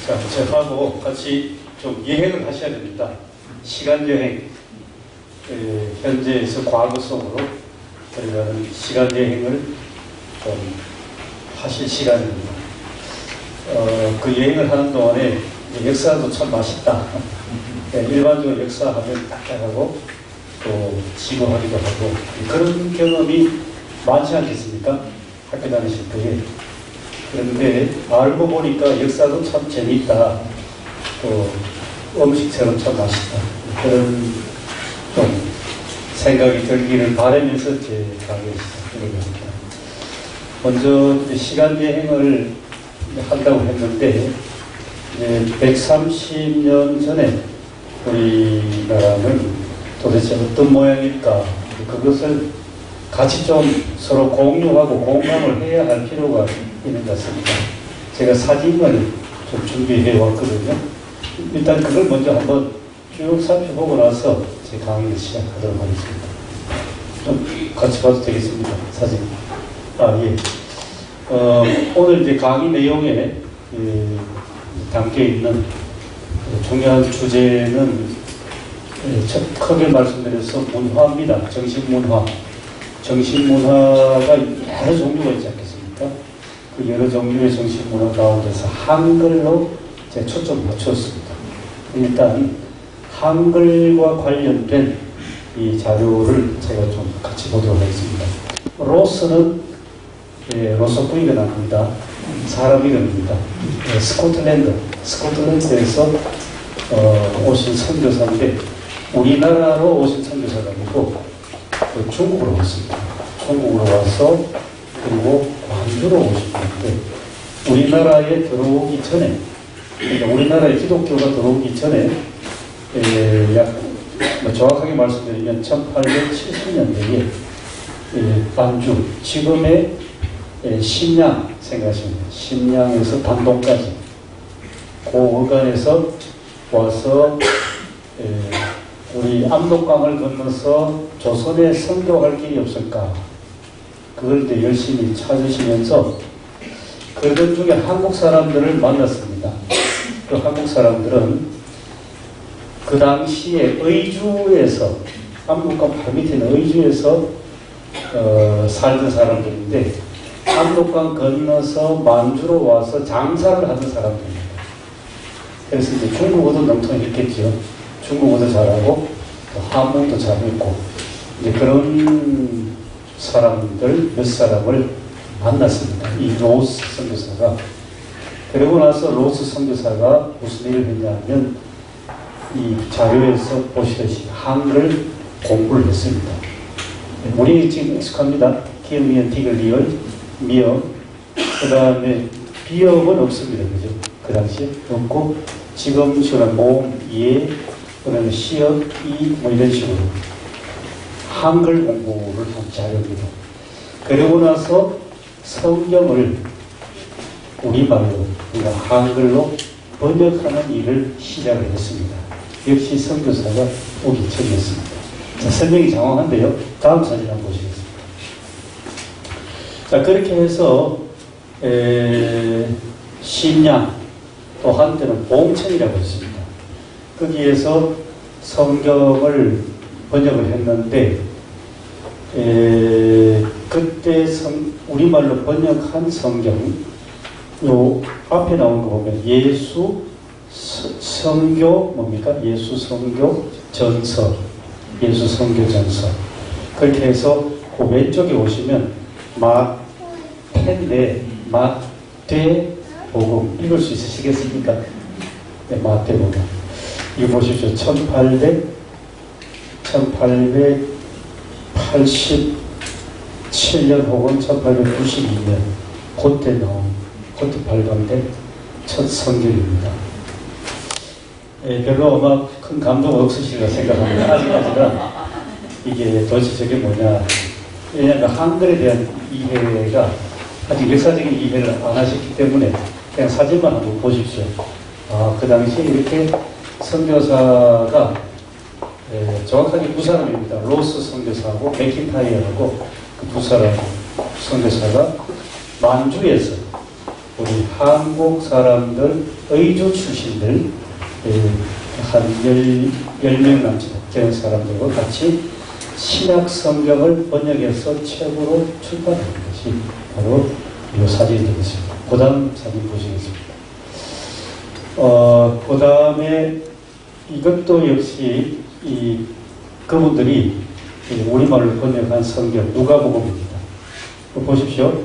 자, 저하고 같이 좀 여행을 하셔야 됩니다. 시간 여행. 현재에서 과거 속으로 들어가는 시간 여행을 좀 하실 시간입니다. 그 여행을 하는 동안에 역사도 참 맛있다. 일반적으로 역사하면 딱딱하고 또 지루하기도 하고 그런 경험이 많지 않겠습니까? 학교 다니실 때에. 그런데 알고 보니까 역사도 참 재미있다. 또 음식처럼 참 맛있다. 그런 좀 생각이 들기를 바라면서 제 강의를 시작해보겠습니다. 먼저 시간 여행을 한다고 했는데 이제 130년 전에 우리나라는 도대체 어떤 모양일까? 그것을 같이 좀 서로 공유하고 공감을 해야 할 필요가 있는 것 같습니다. 제가 사진을 좀 준비해 왔거든요. 일단 그걸 먼저 한번 쭉 살펴보고 나서 제 강의를 시작하도록 하겠습니다. 좀 같이 봐도 되겠습니다. 사진. 예. 오늘 이제 강의 내용에 담겨 있는 중요한 주제는 크게 말씀드려서 문화입니다. 정신문화. 정신문화가 여러 종류가 있지 않겠습니까? 그 여러 종류의 정신문화 가운데서 한글로 제가 초점을 맞췄습니다. 일단 한글과 관련된 이 자료를 제가 좀 같이 보도록 하겠습니다. 로스는 로서 구이가 납니다. 사람 이름입니다. 스코틀랜드에서 오신 선교사인데 우리나라로 오신 선교사가 아니고 중국으로 왔습니다. 중국으로 와서 그리고 광주로 오셨는데 우리나라에 들어오기 전에 그러니까 우리나라에 기독교가 들어오기 전에 정확하게 말씀드리면 1870년대에 반주 지금의 심양 생각하시면 돼요. 심양에서 단동까지 그 어간에서 와서 우리 압록강을 건너서 조선에 선교할 길이 없을까 그걸 이제 열심히 찾으시면서 그들 중에 한국 사람들을 만났습니다. 그 한국 사람들은 그 당시에 의주에서 압록강 바로 밑에 있는 의주에서 살던 사람들인데 압록강 건너서 만주로 와서 장사를 하는 사람들입니다. 그래서 이제 중국어도 능통했겠죠. 중국어도 잘하고 또 한문도 잘했고 이제 그런 사람들 몇 사람을 만났습니다. 이 로스 선교사가. 그러고 나서 로스 선교사가 무슨 일을 했냐면 이 자료에서 보시듯이 한글 공부를 했습니다. 우리 지금 익숙합니다. 기음이은 디귿 리을 미음 그 다음에 비음은 없습니다. 그죠? 그 당시에 없고 지금 식으로 모음, 예, 그 다음에 시업, 이, 뭐 이런 식으로 한글 공부를 한 자료입니다. 그러고 나서 성경을 우리말로, 그러니까 한글로 번역하는 일을 시작을 했습니다. 역시 선교사가 오기 전이었습니다. 자, 설명이 장황한데요. 다음 사진 한번 보시겠습니다. 자, 그렇게 해서 심양, 또 한때는 봉천이라고 했습니다. 거기에서 성경을 번역을 했는데 그때 우리말로 번역한 성경 요 앞에 나온 거 보면 예수 성교 뭡니까? 예수 성교 전서 예수 성교 전서 그렇게 해서 그 왼쪽에 오시면 마태 복음 읽을 수 있으시겠습니까? 네, 마태복음 이거 보십시오. 1887년 혹은 1892년 그때 나온 그때 발간된 첫 성경입니다. 별로 아마 큰 감동 없으시리라 생각합니다. 아직까지는 이게 도대체 저게 뭐냐. 왜냐하면 한글에 대한 이해가 아직 역사적인 이해를 안 하셨기 때문에 그냥 사진만 한번 보십시오. 그 당시에 이렇게 선교사가 정확하게 두 사람입니다. 로스 선교사하고 맥킨타이어하고 그 두 사람 선교사가 만주에서 우리 한국 사람들, 의주 출신들, 한 10명 남짓 되는 사람들과 같이 신약 성경을 번역해서 책으로 출판한 것이 바로 이 사진이 되겠습니다. 그 다음 사진 보시겠습니다. 그 다음에 이것도 역시 그분들이 우리말로 번역한 성경, 누가복음입니다. 보십시오.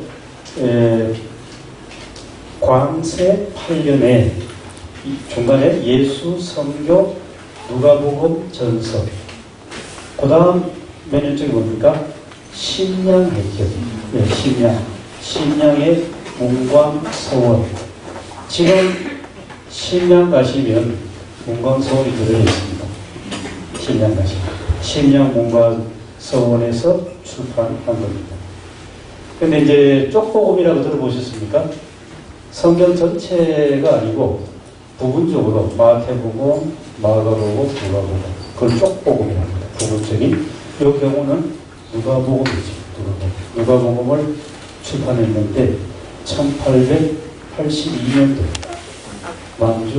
광세 8년에 중간에 예수 성교 누가복음 전서, 그 다음 몇 년쯤이 뭡니까? 심양했죠. 심양의 문광서원. 지금 심양 가시면 문광서원이 들어있습니다. 심양 가시면 심양 문광서원에서 출판한 겁니다. 근데 이제 쪽복음이라고 들어보셨습니까? 성경 전체가 아니고 부분적으로 마태복음, 마가복음, 누가복음, 그걸 쪽복음이라고 합니다. 부분적인 이 경우는 누가복음이죠. 누가복음을 출판했는데 1882년도 만주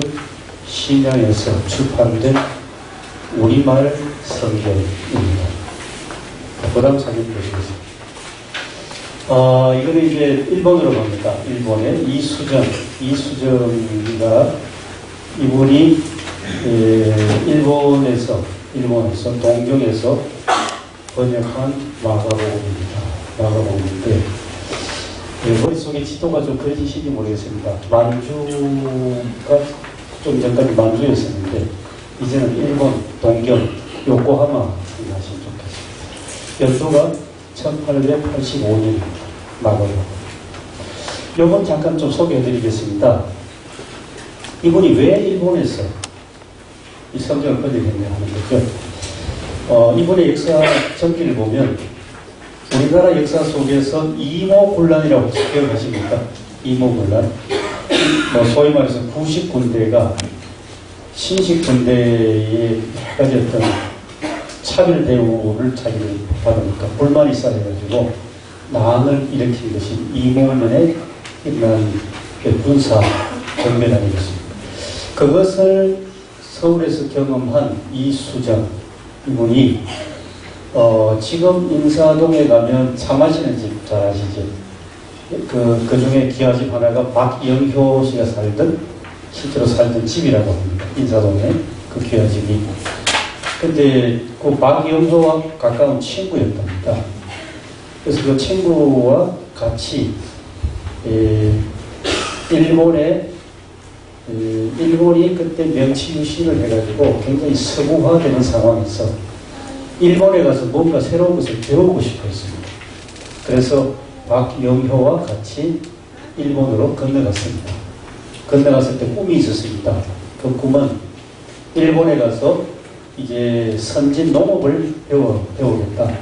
심양에서 출판된 우리말 성경입니다. 그 다음 사진 보시겠습니다. 이거는 이제 일본으로 갑니다. 일본의 이수정이가 이분이 일본에서 동경에서 번역한 마가복음입니다. 마가복음인데 머릿속에 지도가 좀 그려지실지 모르겠습니다. 만주가 좀 전까지 만주였었는데 이제는 일본 동경 요코하마 생각하시면 좋겠습니다. 연도가 1885년입니다. 마가복음. 요건 잠깐 좀 소개해드리겠습니다. 이분이 왜 일본에서 이 성경을 번역했냐 하는 거죠. 이분의 역사 전기를 보면 우리나라 역사 속에서 이모군란이라고 기억하십니까? 이모군란. 소위 말해서 구식군대가 신식군대의 여러 가지 어떤 차별 대우를 자기를 받으니까 불만이 쌓여가지고 난을 일으킨 것이 이모군란의 일어난 군사 전면 아니겠습니까? 그것을 서울에서 경험한 이수정 이분이 지금 인사동에 가면 차 마시는 집 잘 아시죠? 그 중에 기와집 하나가 박영효 씨가 실제로 살던 집이라고 합니다. 인사동에 그 기와집이. 근데 그 박영효와 가까운 친구였답니다. 그래서 그 친구와 같이 일본이 그때 명치 유신을 해가지고 굉장히 서구화되는 상황에서 일본에 가서 뭔가 새로운 것을 배우고 싶어 했습니다. 그래서 박영효와 같이 일본으로 건너갔습니다. 건너갔을 때 꿈이 있었습니다. 그 꿈은 일본에 가서 이제 선진 농업을 배우겠다.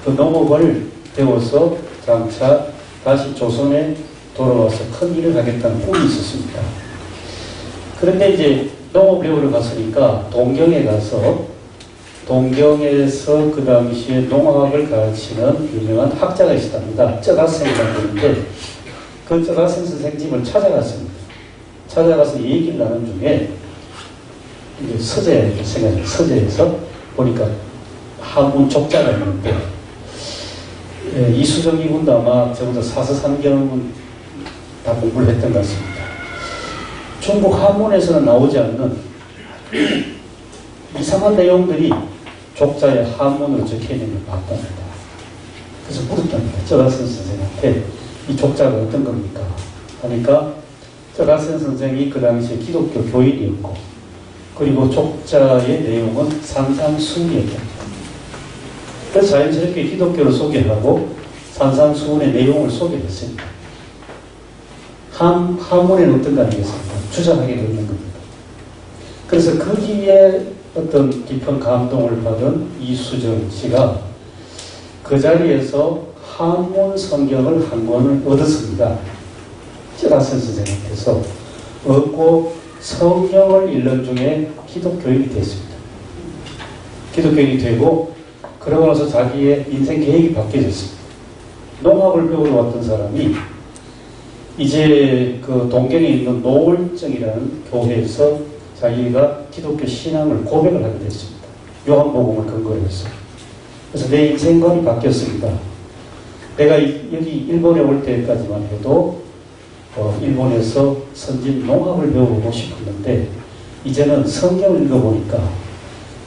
그 농업을 배워서 장차 다시 조선에 돌아와서 큰 일을 하겠다는 꿈이 있었습니다. 그런데 이제 농업 배우러 갔으니까 동경에서 그 당시에 농학을 가르치는 유명한 학자가 있었답니다. 쩌가생이라는 분인데 그 쩌가생 선생 집을 찾아갔습니다. 찾아가서 얘기를 나눈 중에 이제 서재에서 보니까 한문 족자가 있는데 이수정 이분도 아마 저보다 사서상경은 다 공부를 했던 것 같습니다. 중국 한문에서는 나오지 않는 이상한 내용들이 족자의 한문으로 적혀있는 걸 봤답니다. 그래서 물었답니다. 쩌가sen 선생한테 이 족자가 어떤 겁니까? 하니까 쩌가sen 선생이 그 당시에 기독교 교인이었고 그리고 족자의 내용은 산상수훈이었답니다. 그래서 자연스럽게 기독교를 소개하고 산상수훈의 내용을 소개했습니다. 한문에는 어떤 거 아니겠습니까? 주장하게 되는 겁니다. 그래서 거기에 어떤 깊은 감동을 받은 이수정 씨가 그 자리에서 한문 성경을 한 권을 얻었습니다. 쩌가sen 선생님께서 얻고 성경을 읽는 중에 기독교인이 됐습니다. 기독교인이 되고 그러고 나서 자기의 인생 계획이 바뀌어졌습니다. 농학을 배우러 왔던 사람이 이제 그 동경에 있는 노을정이라는 교회에서 자기가 기독교 신앙을 고백을 하게 됐습니다. 요한복음을 근거로 해서. 그래서 내 인생관이 바뀌었습니다. 내가 여기 일본에 올 때까지만 해도 일본에서 선진 농학을 배워보고 싶었는데 이제는 성경을 읽어보니까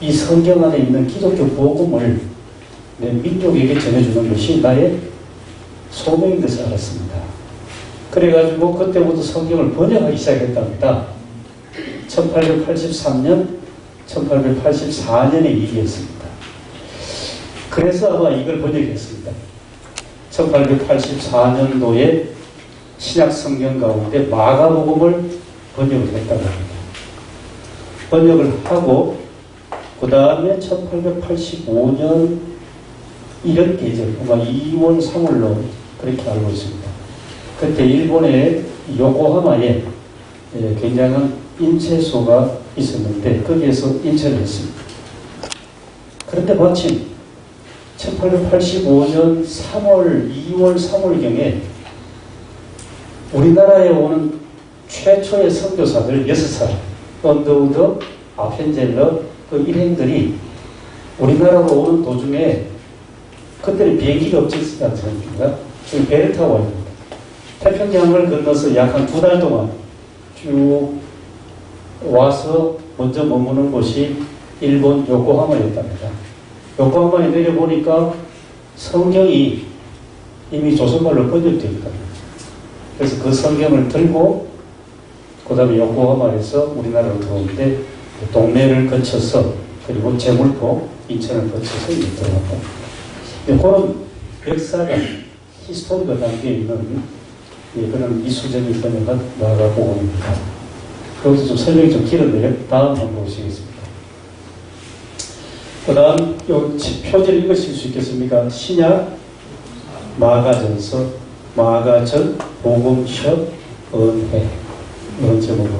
이 성경 안에 있는 기독교 복음을 내 민족에게 전해주는 것이 나의 소명인 것을 알았습니다. 그래가지고 그때부터 성경을 번역하기 시작했답니다. 1883년, 1884년의 일이었습니다. 그래서 아마 이걸 번역했습니다. 1884년도에 신약 성경 가운데 마가복음을 번역을 했다고 합니다. 번역을 하고 그 다음에 1885년 이런 계절, 뭔가 2월, 3월로 그렇게 알고 있습니다. 그때 일본의 요코하마에 굉장한 인체소가 있었는데 거기에서 인체를 했습니다. 그런데 마침 1885년 3월, 2월, 3월경에 우리나라에 오는 최초의 선교사들 6살, 언더우드, 아펜젤러, 그 일행들이 우리나라로 오는 도중에 그때는 비행기가 없지 않습니까? 지금 배를 타고 와야 됩니다. 태평양을 건너서 약 한 2달 동안 쭉 와서 먼저 머무는 곳이 일본 요코하마였답니다. 요코하마에 내려보니까 성경이 이미 조선말로 번역되어 있답니다. 그래서 그 성경을 들고 그 다음에 요코하마에서 우리나라로 들어오는데 동네를 거쳐서 그리고 제물포, 인천을 거쳐서 이제 들어갔다. 그런 역사가 히스토리가 담겨있는 그런 이수정이 번역한 마가복음입니다. 여기서 좀 설명이 좀 길었네요. 다음 한번 보시겠습니다. 그 다음 표지를 읽으실 수 있겠습니까? 신약 마가전서, 마가전, 복음서, 은혜 이런 제목으로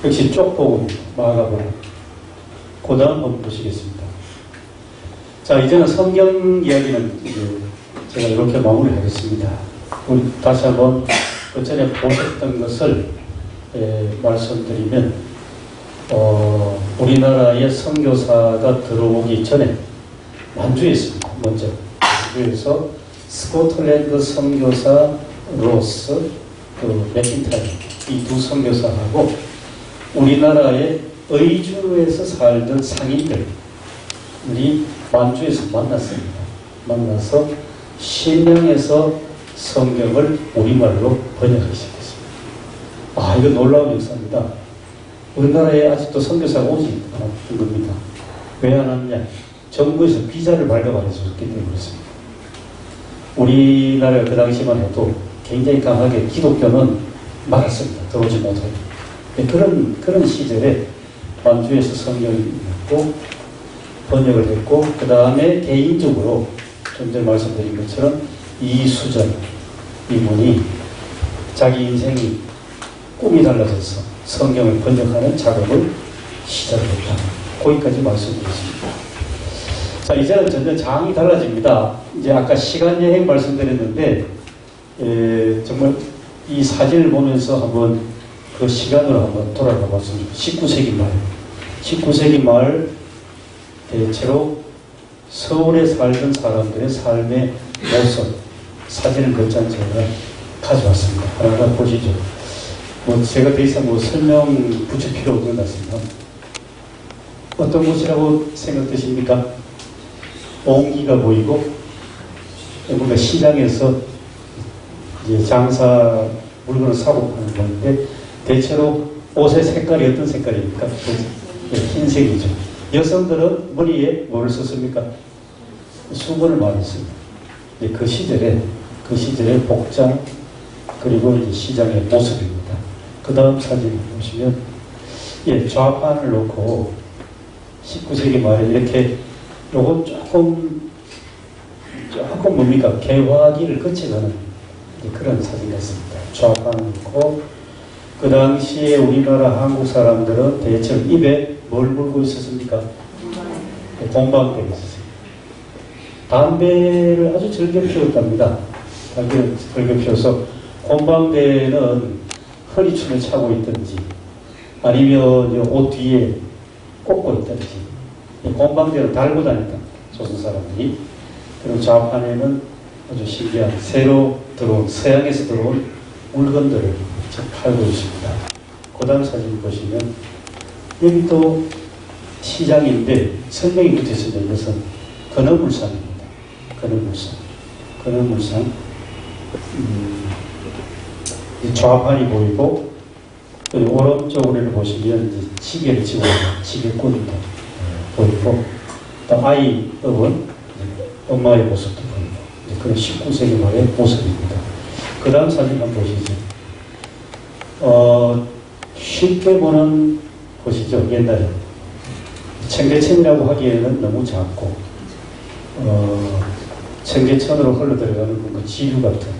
역시 쪽복음, 마가복음. 그 다음 한번 보시겠습니다. 자, 이제는 성경 이야기는 제가 이렇게 마무리하겠습니다. 우리 다시 한번 그 전에 보셨던 것을 말씀드리면 우리나라의 선교사가 들어오기 전에 만주에 있습니다. 먼저 만주에서 스코틀랜드 선교사 로스, 그 맥킨타이어 이 두 선교사하고 우리나라의 의주에서 살던 상인들이 만주에서 만났습니다. 만나서 신명에서 성경을 우리말로 번역하기 시작했습니다. 아, 이거 놀라운 역사입니다. 우리나라에 아직도 선교사가 오지 않았던 겁니다. 왜 안 왔냐? 정부에서 비자를 발급 안 해줬기 때문에 그렇습니다. 우리나라가 그 당시만 해도 굉장히 강하게 기독교는 막았습니다. 들어오지 못하고. 그런 시절에 만주에서 성경을 읽고 번역을 했고 그 다음에 개인적으로 좀 전에 말씀드린 것처럼 이수정 이분이 자기 인생이 꿈이 달라져서 성경을 번역하는 작업을 시작했다. 거기까지 말씀드렸습니다. 자, 이제는 전혀 장이 달라집니다. 이제 아까 시간 여행 말씀드렸는데 정말 이 사진을 보면서 한번 그 시간으로 한번 돌아가 봤습니다. 19세기 말 19세기 말 대체로 서울에 살던 사람들의 삶의 모습 사진을 몇 장 제가 가져왔습니다. 하나 보시죠. 제가 더 이상 설명 붙일 필요 없는 것 같습니다. 어떤 곳이라고 생각되십니까? 옹기가 보이고 뭔가 시장에서 이제 장사 물건을 사고 파는 건데 대체로 옷의 색깔이 어떤 색깔입니까? 흰색이죠. 여성들은 머리에 뭐를 썼습니까? 수건을 많이 씁니다. 그 시절에 복장 그리고 이제 시장의 모습입니다. 그 다음 사진을 보시면 좌판을 놓고 19세기 말에 이렇게 요거 조금 뭡니까? 개화기를 거쳐가는 그런 사진 같습니다. 좌판을 놓고 그 당시에 우리나라 한국 사람들은 대체로 입에 뭘 물고 있었습니까? 동방대가 있었어요. 담배를 아주 즐겨 피웠답니다. 담배를 즐겨 피워서 곰방대는 허리춤을 차고 있든지 아니면 옷 뒤에 꽂고 있든지 곰방대를 달고 다녔다. 조선 사람들이. 그리고 좌판에는 아주 신기한 새로 들어온 서양에서 들어온 물건들을 팔고 있습니다. 그 다음 사진 보시면 여기 또 시장인데 설명이 붙어 있습니다. 이것은 건어물상입니다. 건어물상. 건어물상. 좌판이 보이고 오른쪽으로 보시면 이제 지게를 지고 지게꾼도 보이고 또 아이 업은 엄마의 모습도 보이고 그런 19세기 말의 모습입니다. 그 다음 사진 한번 보시죠. 쉽게 보는 보시죠. 옛날에 청계천이라고 하기에는 너무 작고 청계천으로 흘러들어가는 뭔가 지류 같은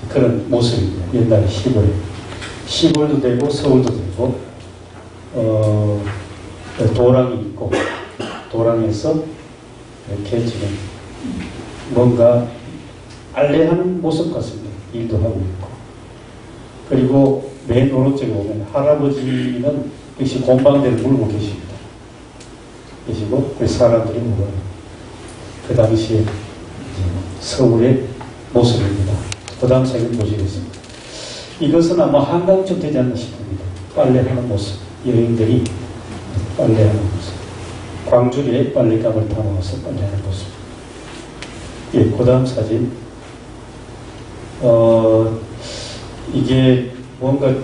그런 모습입니다. 옛날에 시골도 되고 서울도 되고 도랑이 있고 도랑에서 이렇게 지금 뭔가 알레하는 모습 같습니다. 일도 하고 있고 그리고 맨 오른쪽에 보면 할아버지는 역시 곰방대를 물고 계십니다. 계시고 그 사람들이 물어요. 그 당시에 서울의 모습입니다. 그 다음 사진 보시겠습니다. 이것은 아마 한강쯤 되지 않나 싶습니다. 빨래하는 모습. 여인들이 빨래하는 모습. 광주리에 빨래감을 담아서 빨래하는 모습. 예, 그 다음 사진. 이게 뭔가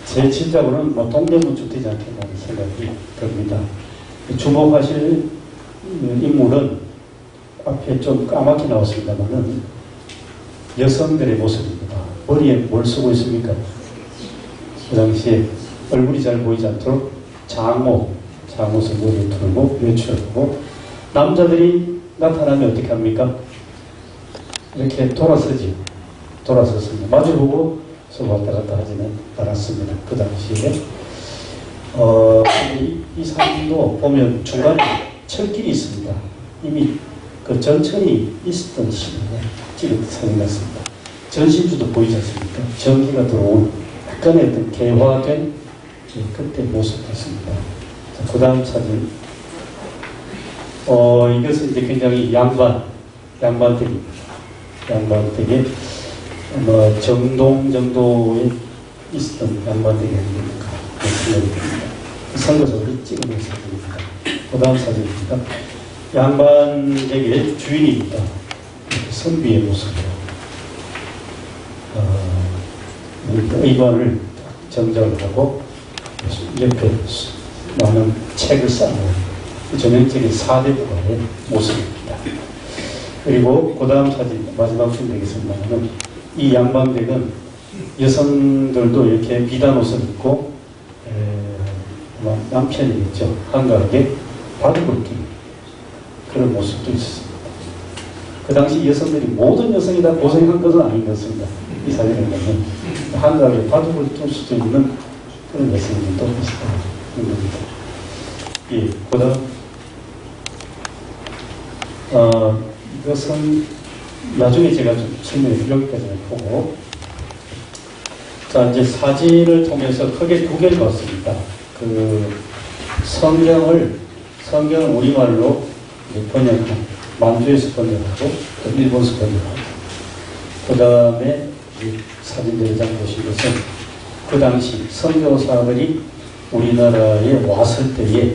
제 친작으로는 뭐 동대문쯤 되지 않겠나 하는 생각이 듭니다. 주목하실 인물은 앞에 좀 까맣게 나왔습니다만은 여성들의 모습입니다. 머리에 뭘 쓰고 있습니까? 그 당시에 얼굴이 잘 보이지 않도록 장옷을 머리에 두르고 외출하고 남자들이 나타나면 어떻게 합니까? 이렇게 돌아섰습니다. 마주보고 서로 왔다 갔다 하지는 않았습니다. 그 당시에 이 사진도 보면 중간에 철길이 있습니다. 이미 그 전천이 있었던 시기에 찍은 사진 같습니다. 전신주도 보이지 않습니까? 전기가 들어온 약간의 어떤 개화된 그때 모습 같습니다. 그 다음 사진. 이것은 이제 굉장히 양반댁입니다. 양반댁에 정동 정도에 있었던 양반댁이 아닙니까? 생각이 듭니다. 선거석을 찍은 사진입니다. 그 다음 사진입니다. 양반댁의 주인입니다. 선비의 모습으로 의관을 정장을 하고 옆에 많은 책을 쌓는 전형적인 사대부가의 모습입니다. 그리고 그 다음 사진 마지막 중 되겠습니다만 이 양반댁은 여성들도 이렇게 비단 옷을 입고 남편이겠죠. 한가하게 바둑을 끼는 그런 모습도 있었습니다. 그 당시 여성들이 모든 여성이 다 고생한 것은 아닌 것 같습니다. 이 사진을 보면 한가하게 바둑을 뜰 수도 있는 그런 여성들도 있었다는 겁니다. 예, 그 다음 이것은 나중에 제가 좀 설명을 여기까지 보고 자 이제 사진을 통해서 크게 두 개를 봤습니다. 그 성경을 우리말로 번역한 만주에서 번역하고 또 일본에서 번역하고 그 다음에 사진 대장 보신 것은 그 당시 선교사들이 우리나라에 왔을 때에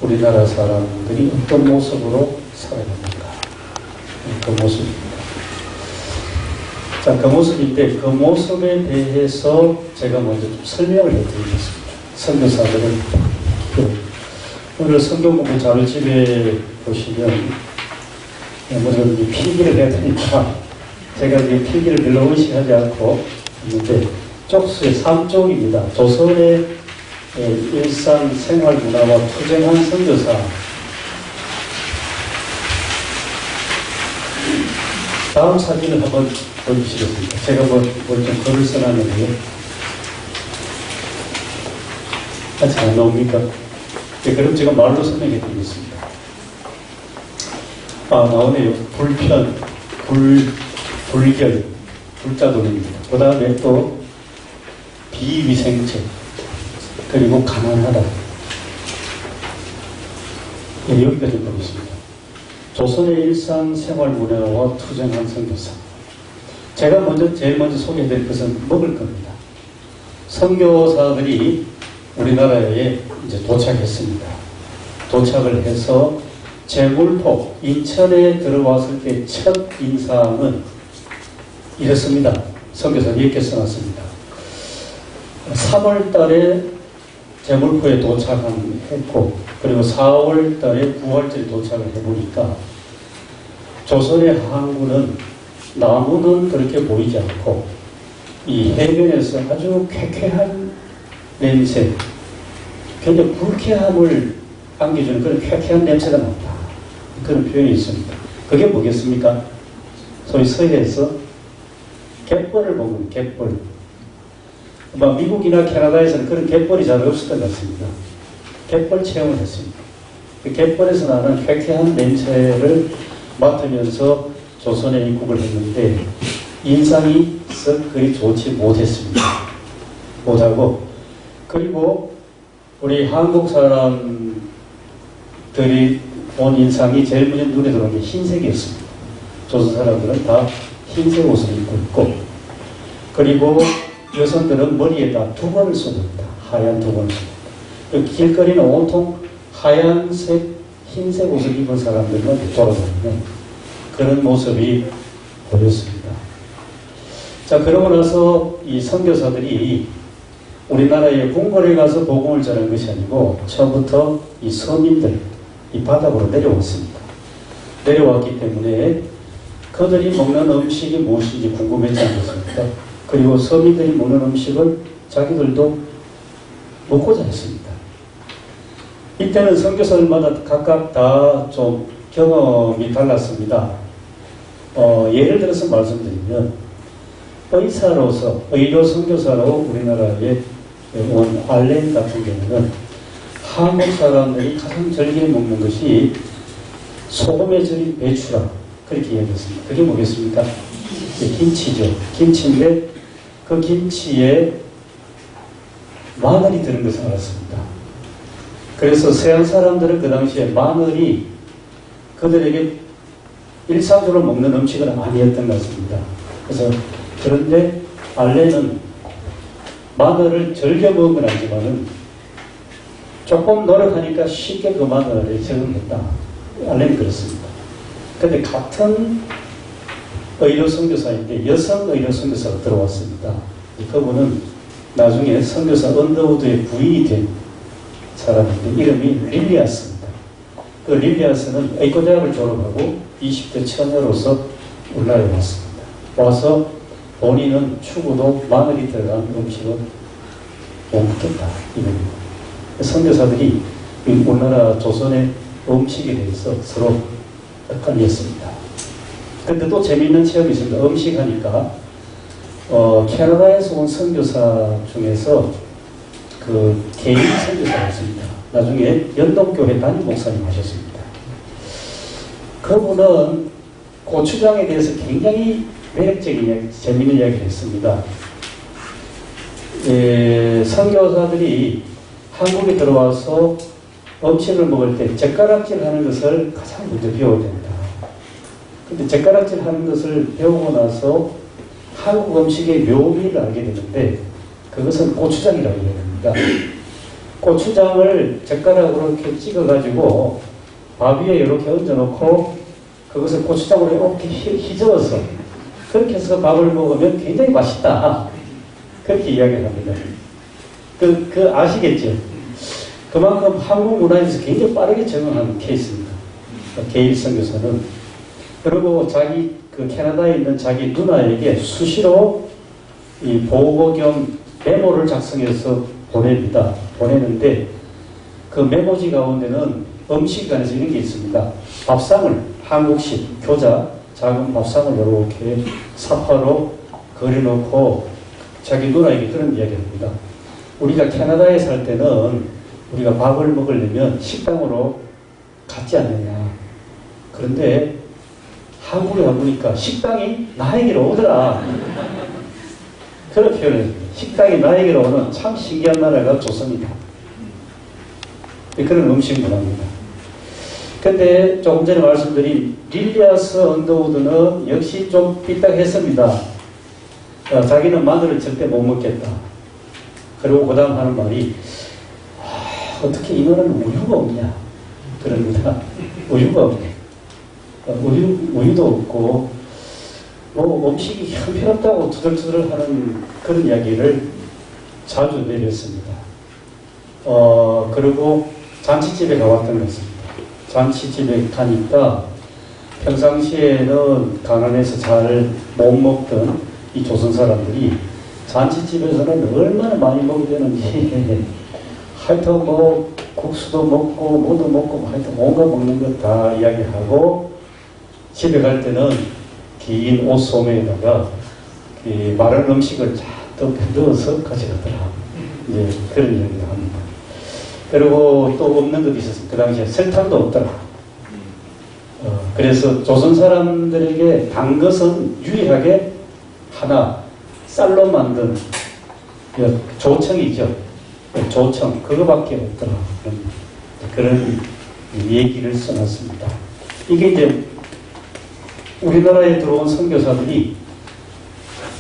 우리나라 사람들이 어떤 모습으로 살아갔는가 그 모습입니다. 자, 그 모습인데 그 모습에 대해서 제가 먼저 좀 설명을 해드리겠습니다. 선교사들은 오늘 성경공부 자료집에 보시면 뭐든 필기를 해야 되니까 제가 이제 필기를 별로 의식하지 않고 있는데 쪽수의 3쪽입니다. 조선의 일상 생활 문화와 투쟁한 선교사. 다음 사진을 한번 보여주시겠습니까? 제가 좀 글을 써놨는데 아직 안 나옵니까? 네, 그럼 제가 말로 설명해 드리겠습니다. 나오네요. 불편, 불결, 불자 돌립니다. 그 다음에 또 비위생적, 그리고 가난하다. 예, 여기까지 보겠습니다. 조선의 일상생활 문화와 투쟁한 선교사. 제가 제일 먼저 소개해드릴 것은 먹을 겁니다. 선교사들이 우리나라에 이제 도착했습니다. 도착을 해서 제물포, 인천에 들어왔을 때 첫 인상은 이렇습니다. 선교사들이 이렇게 써놨습니다. 3월 달에 제물포에 도착했고, 그리고 4월 달에 부활절에 도착을 해보니까 조선의 항구는 나무는 그렇게 보이지 않고 이 해변에서 아주 쾌쾌한 냄새, 굉장히 불쾌함을 안겨주는 그런 쾌쾌한 냄새가 난다. 그런 표현이 있습니다. 그게 뭐겠습니까? 소위 서해에서 갯벌을 먹는 갯벌. 미국이나 캐나다에서는 그런 갯벌이 잘 없었던 것 같습니다. 갯벌 체험을 했습니다. 그 갯벌에서 나는 쾌쾌한 냄새를 맡으면서 조선에 입국을 했는데 인상이 썩 그리 좋지 못했습니다. 못하고, 그리고 우리 한국 사람들이 본 인상이 제일 먼저 눈에 들어온 게 흰색이었습니다. 조선 사람들은 다 흰색 옷을 입고 있고, 그리고 여성들은 머리에다 두건을 쏘입니다. 하얀 두건을 쏘입니다. 길거리는 온통 하얀색, 흰색 옷을 입은 사람들만 돌아다니는 그런 모습이 보였습니다. 자, 그러고 나서 이 선교사들이 우리나라에 궁궐에 가서 복음을 전한 것이 아니고 처음부터 이 서민들, 이 바닥으로 내려왔습니다. 내려왔기 때문에 그들이 먹는 음식이 무엇인지 궁금했지 않겠습니까? 그리고 서민들이 먹는 음식을 자기들도 먹고자 했습니다. 이때는 선교사들마다 각각 다 좀 경험이 달랐습니다. 예를 들어서 말씀드리면 의사로서, 의료 선교사로 우리나라에 온 알렌 같은 경우는 한국 사람들이 가장 즐겨 먹는 것이 소금에 절인 배추라 그렇게 이야기했습니다. 그게 뭐겠습니까? 김치죠. 김치인데 그 김치에 마늘이 드는 것을 알았습니다. 그래서 서양 사람들은 그 당시에 마늘이 그들에게 일상적으로 먹는 음식은 아니었던 것 같습니다. 그래서 그런데 알렌은 마늘을 즐겨 먹은 건 아니지만은 조금 노력하니까 쉽게 그 마늘에 적응했다. 알렌이 그렇습니다. 그런데 같은 의료 선교사인데 여성 의료 선교사가 들어왔습니다. 그분은 나중에 선교사 언더우드의 부인이 된 사람인데 이름이 릴리아스입니다. 그 릴리아스는 의과대학을 졸업하고 20대 처녀로서 우리나라에 왔습니다. 와서 본인은 추구도 마늘이 들어간 음식을 못 먹겠다 이겁니다. 선교사들이 우리나라 조선의 음식에 대해서 서로 헷갈렸습니다. 근데 또 재미있는 체험이 있습니다. 음식 하니까 캐나다에서 온 선교사 중에서 그 개인 선교사가 있습니다. 나중에 연동교회 담임 목사님 하셨습니다. 그분은 고추장에 대해서 굉장히 매력적인 이야기, 재미있는 이야기를 했습니다. 선교사들이 한국에 들어와서 음식을 먹을 때 젓가락질 하는 것을 가장 먼저 배워야 됩니다. 근데 젓가락질 하는 것을 배우고 나서 한국 음식의 묘미를 알게 되는데 그것은 고추장이라고 합니다. 고추장을 젓가락으로 이렇게 찍어가지고 밥 위에 이렇게 얹어놓고 그것을 고추장으로 이렇게 휘저어서 그렇게 해서 밥을 먹으면 굉장히 맛있다. 그렇게 이야기를 합니다. 그 아시겠죠? 그만큼 한국 문화에서 굉장히 빠르게 적응하는 케이스입니다. 게일 선교사는. 그리고 자기 그 캐나다에 있는 자기 누나에게 수시로 이 보고 겸 메모를 작성해서 보냅니다. 보내는데 그 메모지 가운데는 음식 관해서 이런 게 있습니다. 밥상을 한국식 교자 작은 밥상을 이렇게 사파로 그려놓고 자기 누나에게 그런 이야기를 합니다. 우리가 캐나다에 살 때는 우리가 밥을 먹으려면 식당으로 갔지 않느냐. 그런데 한국에 와보니까 식당이 나에게로 오더라. 그런 표현을 해요. 식당이 나에게로 오는 참 신기한 나라가 조선이다. 그런 음식 문화입니다. 근데 조금 전에 말씀드린 릴리아스 언더우드는 역시 좀 삐딱했습니다. 자기는 마늘을 절대 못 먹겠다. 그리고 그 다음 하는 말이 어떻게 이 나라는 우유가 없냐 그럽니다. 우유가 없네. 우유도 없고 뭐 음식이 형편없다고 투덜투덜 하는 그런 이야기를 자주 내렸습니다. 그리고 잔치집에 가봤던 것입니다. 잔치집에 가니까 평상시에는 가난해서 잘 못 먹던 이 조선 사람들이 잔치집에서는 얼마나 많이 먹게 되는지 하여튼 뭐 국수도 먹고 뭐도 먹고 하여튼 온갖 먹는 것 다 이야기하고 집에 갈 때는 긴 옷소매에다가 마른 음식을 잔뜩 넣어서 가져가더라. 이제 그런 이야기를 합니다. 그리고 또 없는 것이 있었어요. 그 당시에 설탕도 없더라. 그래서 조선 사람들에게 단 것은 유일하게 하나 쌀로 만든 조청이죠. 조청 그거밖에 없더라. 그런 얘기를 써놨습니다. 이게 이제 우리나라에 들어온 선교사들이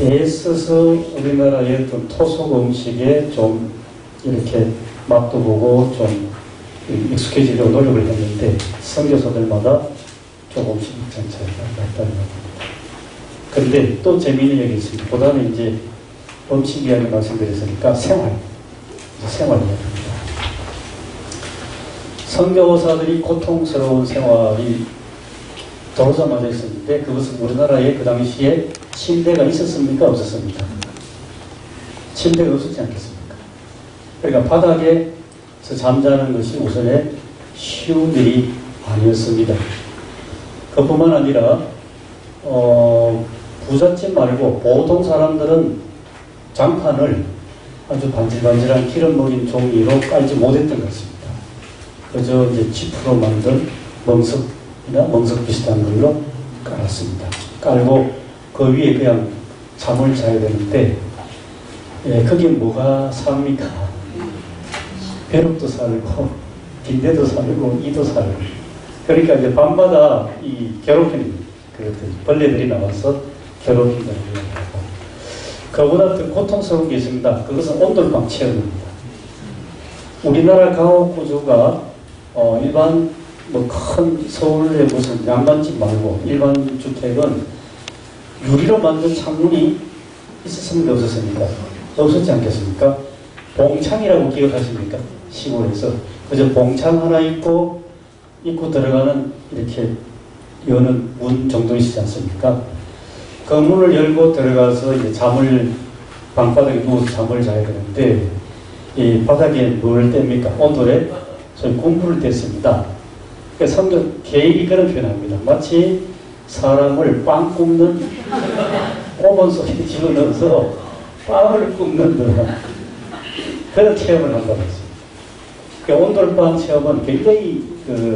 애써서 우리나라의 어떤 토속 음식에 좀 이렇게 맛도 보고 좀 익숙해지려고 노력을 했는데 선교사들마다 조금씩 입장 차이가 났다는 겁니다. 그런데 또 재미있는 얘기 있습니다. 그 다음에 이제 음식 이야기 말씀드렸으니까 생활 이야기입니다. 선교사들이 고통스러운 생활이 들어오자마자 있었는데 그것은 우리나라에 그 당시에 침대가 있었습니까? 없었습니까? 침대가 없었지 않겠습니까? 그러니까 바닥에서 잠자는 것이 우선에 쉬운 일이 아니었습니다. 그뿐만 아니라 부잣집 말고 보통 사람들은 장판을 아주 반질반질한 기름 먹인 종이로 깔지 못했던 것 같습니다. 그저 이제 지프로 만든 멍석 비슷한 걸로 깔았습니다. 깔고 그 위에 그냥 잠을 자야 되는데 거기에 뭐가 삽니까? 벼룩도 살고 빈대도 살고 이도 살고 그러니까 이제 밤마다 이 괴롭히는 벌레들이 나와서 괴롭힌다는 이야기하고 그보다 더 고통스러운 게 있습니다. 그것은 온돌방 체험입니다. 우리나라 가옥구조가 일반 큰 서울의 무슨 양반집 말고 일반 주택은 유리로 만든 창문이 있었습니까? 없었습니까? 없었지 않겠습니까? 봉창이라고 기억하십니까? 시골에서 그저 봉창 하나 있고 들어가는 이렇게 여는 문 정도 있지 않습니까? 그 문을 열고 들어가서 이제 방바닥에 누워서 잠을 자야 되는데 이 바닥에 뭘 뗍니까? 온돌에 소위 군불을 뗐습니다. 그러니까 성경 계획이 그런 표현합니다. 마치 사람을 빵 굽는 오븐 속에 집어넣어서 빵을 굽는 그런 체험을 한다고 했습니다. 그러니까 온돌빵 체험은 굉장히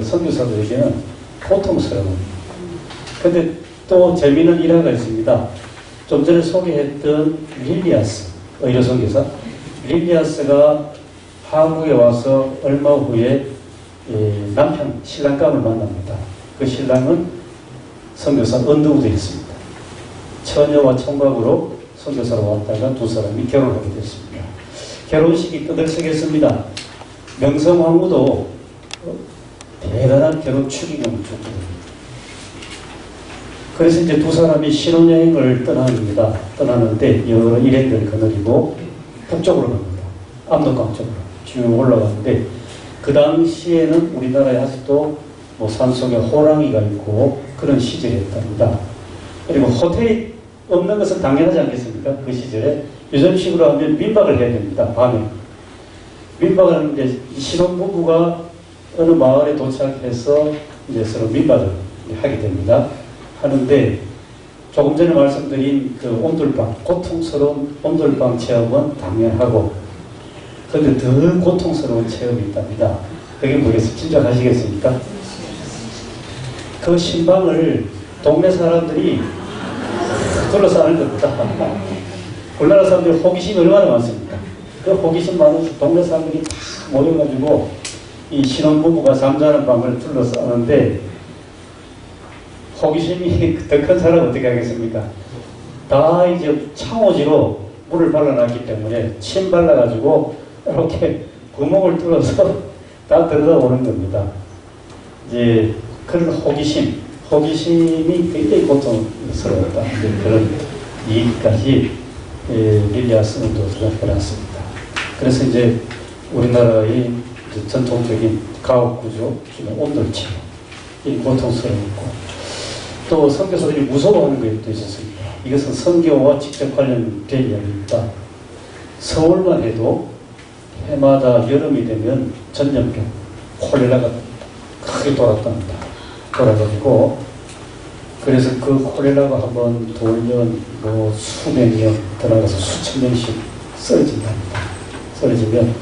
선교사들에게는 고통스러운. 근데 또 재미있는 일화가 있습니다. 좀 전에 소개했던 릴리아스 의료 선교사 릴리아스가 한국에 와서 얼마 후에 남편 신랑감을 만납니다. 그 신랑은 선교사 언더우드였습니다. 처녀와 총각으로 선교사로 왔다가 두 사람이 결혼하게 됐습니다. 결혼식이 떠들썩했습니다. 명성황후도 대단한 결혼 축의금을 줬거든요. 그래서 이제 두 사람이 신혼여행을 떠나는데 여러 일행들을 거느리고 북쪽으로 갑니다. 압록강 쪽으로 쭉 올라가는데 그 당시에는 우리나라에 아직도 산속에 호랑이가 있고 그런 시절이었답니다. 그리고 호텔이 없는 것은 당연하지 않겠습니까? 그 시절에 요즘식으로 하면 민박을 해야 됩니다. 밤에 민박을 하는데 신혼부부가 어느 마을에 도착해서 이제 서로 민박을 하게 됩니다. 하는데 조금 전에 말씀드린 그 온돌방, 고통스러운 온돌방 체험은 당연하고 그런데 더 고통스러운 체험이 있답니다. 그게 뭐겠어요? 짐작하시겠습니까? 그 신방을 동네 사람들이 둘러싸는 겁니다. 우리나라 사람들이 호기심이 얼마나 많습니까? 그 호기심 많은 동네 사람들이 다 모여가지고 이 신혼부부가 잠자는 방을 둘러싸는데 호기심이 더 큰 사람은 어떻게 하겠습니까? 다 이제 창호지로 물을 발라놨기 때문에 침 발라가지고 이렇게 구멍을 뚫어서 다 들어오는 겁니다. 이제 그런 호기심이 굉장히 고통스러웠다. 그런 얘기까지 릴리아 스문도스가 해놨습니다. 그래서 이제 우리나라의 이제 전통적인 가옥구조, 온돌치료, 이 고통스러웠고, 또 선교사들이 무서워하는 것도 있었습니다. 이것은 선교와 직접 관련된 이야기입니다. 서울만 해도 해마다 여름이 되면 전염병, 콜레라가 크게 돌았답니다. 돌아가지고, 그래서 그 콜레라가 한번 돌면 뭐 수백 명 들어가서 수천 명씩 쓰러진답니다. 쓰러지면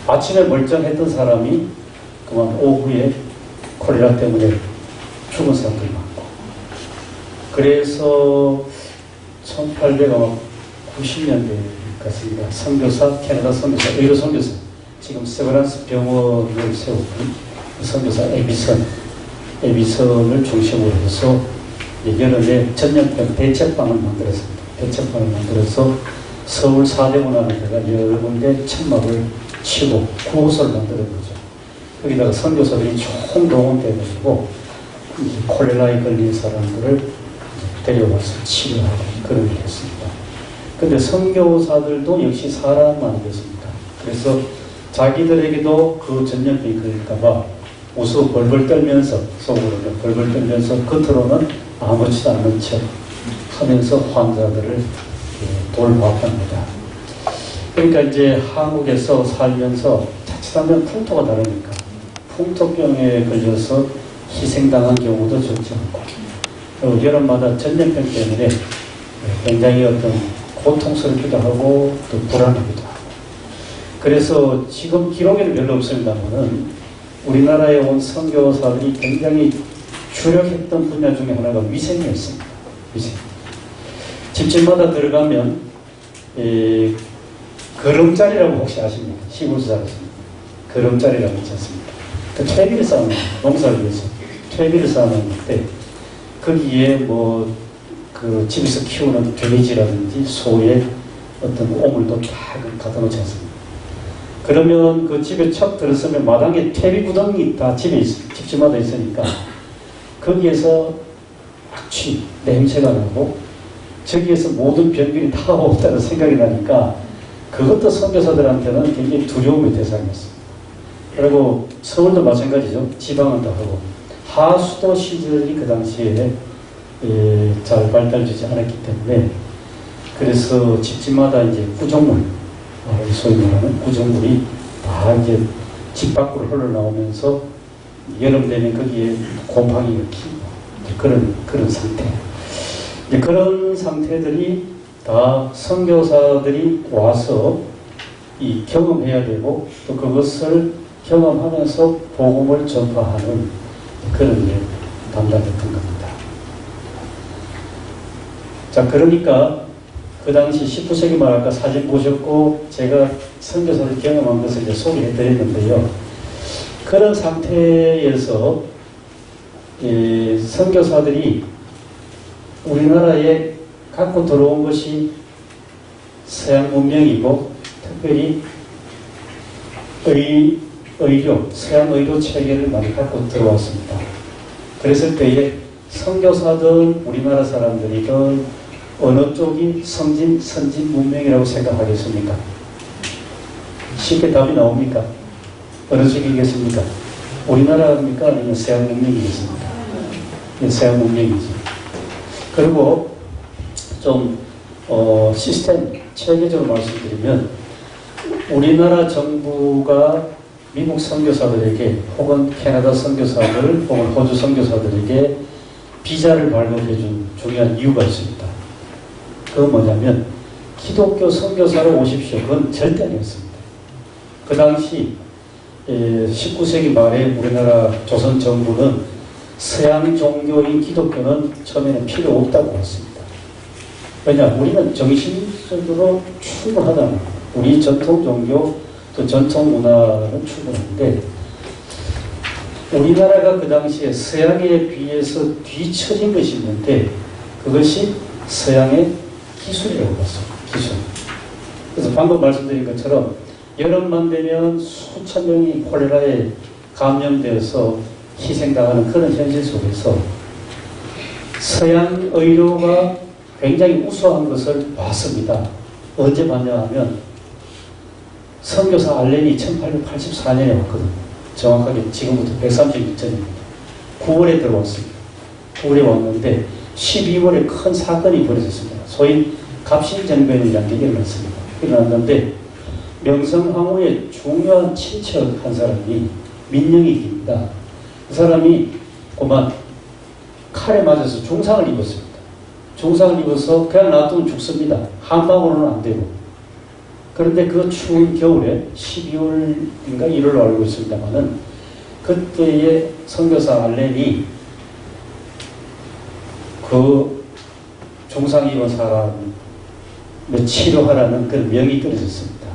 아침에 멀쩡했던 사람이 그만 오후에 콜레라 때문에 죽은 사람들이 많고, 그래서 1890년대 같습니다. 선교사, 캐나다 선교사, 의료 선교사, 지금 세브란스 병원을 세우고 선교사 에비선을 중심으로 해서 여름에 전염병 대책방을 만들었습니다. 대책방을 만들어서 서울 사대문화는 데가 여러 군데 천막을 치고 구호소를 만드는 거죠. 거기다가 선교사들이 총동원돼가지고 콜레라에 걸린 사람들을 데려와서 치료하고 그런 일을 했습니다. 근데 선교사들도 역시 사람 아니겠습니까? 그래서 자기들에게도 그 전염병이 걸릴까봐 우수 벌벌 떨면서, 속으로는 벌벌 떨면서 겉으로는 아무렇지도 않은 척 하면서 환자들을 돌봐합니다. 그러니까 이제 한국에서 살면서 자칫하면 풍토가 다르니까 풍토병에 걸려서 희생당한 경우도 적지 않고, 여름마다 전염병 때문에 굉장히 어떤 고통스럽기도 하고 또 불안하기도 하고, 그래서 지금 기록에는 별로 없습니다만은 우리나라에 온 선교사들이 굉장히 주력했던 분야 중에 하나가 위생이었습니다. 위생. 집집마다 들어가면 거름자리라고 혹시 아십니까? 시골에서 살았습니다. 거름자리라고 있지 않습니까? 그 퇴비를 쌓는, 농사를 위해서 퇴비를 쌓는데 거기에 뭐 그 집에서 키우는 돼지라든지 소의 어떤 오물도 다 갖다 놓지 않습니다. 그러면 그 집에 척 들었으면 마당에 퇴비 구덩이 다 집집마다 있으니까 거기에서 악취, 냄새가 나고 저기에서 모든 병균이 다 없다는 생각이 나니까 그것도 선교사들한테는 굉장히 두려움의 대상이었습니다. 그리고 서울도 마찬가지죠. 지방은 다 하고 하수도 시설이 그 당시에 잘 발달되지 않았기 때문에 그래서 집집마다 이제 구정물, 소위 말하는 구정물이 다 이제 집 밖으로 흘러나오면서 여름 되면 거기에 곰팡이가 키고 그런 상태. 이제 그런 상태들이 다 선교사들이 와서 이 경험해야 되고 또 그것을 경험하면서 복음을 전파하는 그런 일 담당했던 겁니다. 자, 그러니까 그 당시 19세기 말 아까 사진 보셨고 제가 선교사를 경험한 것을 이제 소개해드렸는데요. 그런 상태에서 선교사들이 우리나라에 갖고 들어온 것이 서양 문명이고 특별히 의료, 서양 의료 체계를 많이 갖고 들어왔습니다. 그랬을 때에 선교사든 우리나라 사람들이든 어느 쪽이 선진 문명이라고 생각하겠습니까? 쉽게 답이 나옵니까? 어느 쪽이겠습니까? 우리나라입니까? 아니면 서양 문명이겠습니까? 서양 문명이지. 그리고 좀 시스템 체계적으로 말씀드리면 우리나라 정부가 미국 선교사들에게 혹은 캐나다 선교사들 혹은 호주 선교사들에게 비자를 발급해준 중요한 이유가 있습니다. 그건 뭐냐면 기독교 선교사로 오십시오. 그건 절대 아니었습니다. 그 당시 19세기 말에 우리나라 조선 정부는 서양 종교인 기독교는 처음에는 필요 없다고 했습니다. 왜냐? 우리는 정신적으로 충분하다는 거예요. 우리 전통 종교 또 전통 문화는 충분한데 우리나라가 그 당시에 서양에 비해서 뒤처진 것이 있는데 그것이 서양의 기술이라고 봤습니다. 기술. 그래서 방금 말씀드린 것처럼 여름만 되면 수천 명이 콜레라에 감염되어서 희생당하는 그런 현실 속에서 서양 의료가 굉장히 우수한 것을 봤습니다. 언제 봤냐 하면 선교사 알렌이 1884년에 왔거든요. 정확하게 지금부터 130년 전입니다. 9월에 들어왔습니다. 9월에 왔는데 12월에 큰 사건이 벌어졌습니다. 소위 갑신정변이라는 게 일어났습니다. 일어났는데 명성황후의 중요한 친척 한 사람이 민영익입니다. 그 사람이 그만 칼에 맞아서 중상을 입었습니다. 중상을 입어서 그냥 놔두면 죽습니다. 한 방울은 안 되고. 그런데 그 추운 겨울에 12월인가 1월로 알고 있습니다만은 그때의 선교사 알렌이 그 중상 입은 사람을 치료하라는 그런 명이 떨어졌습니다.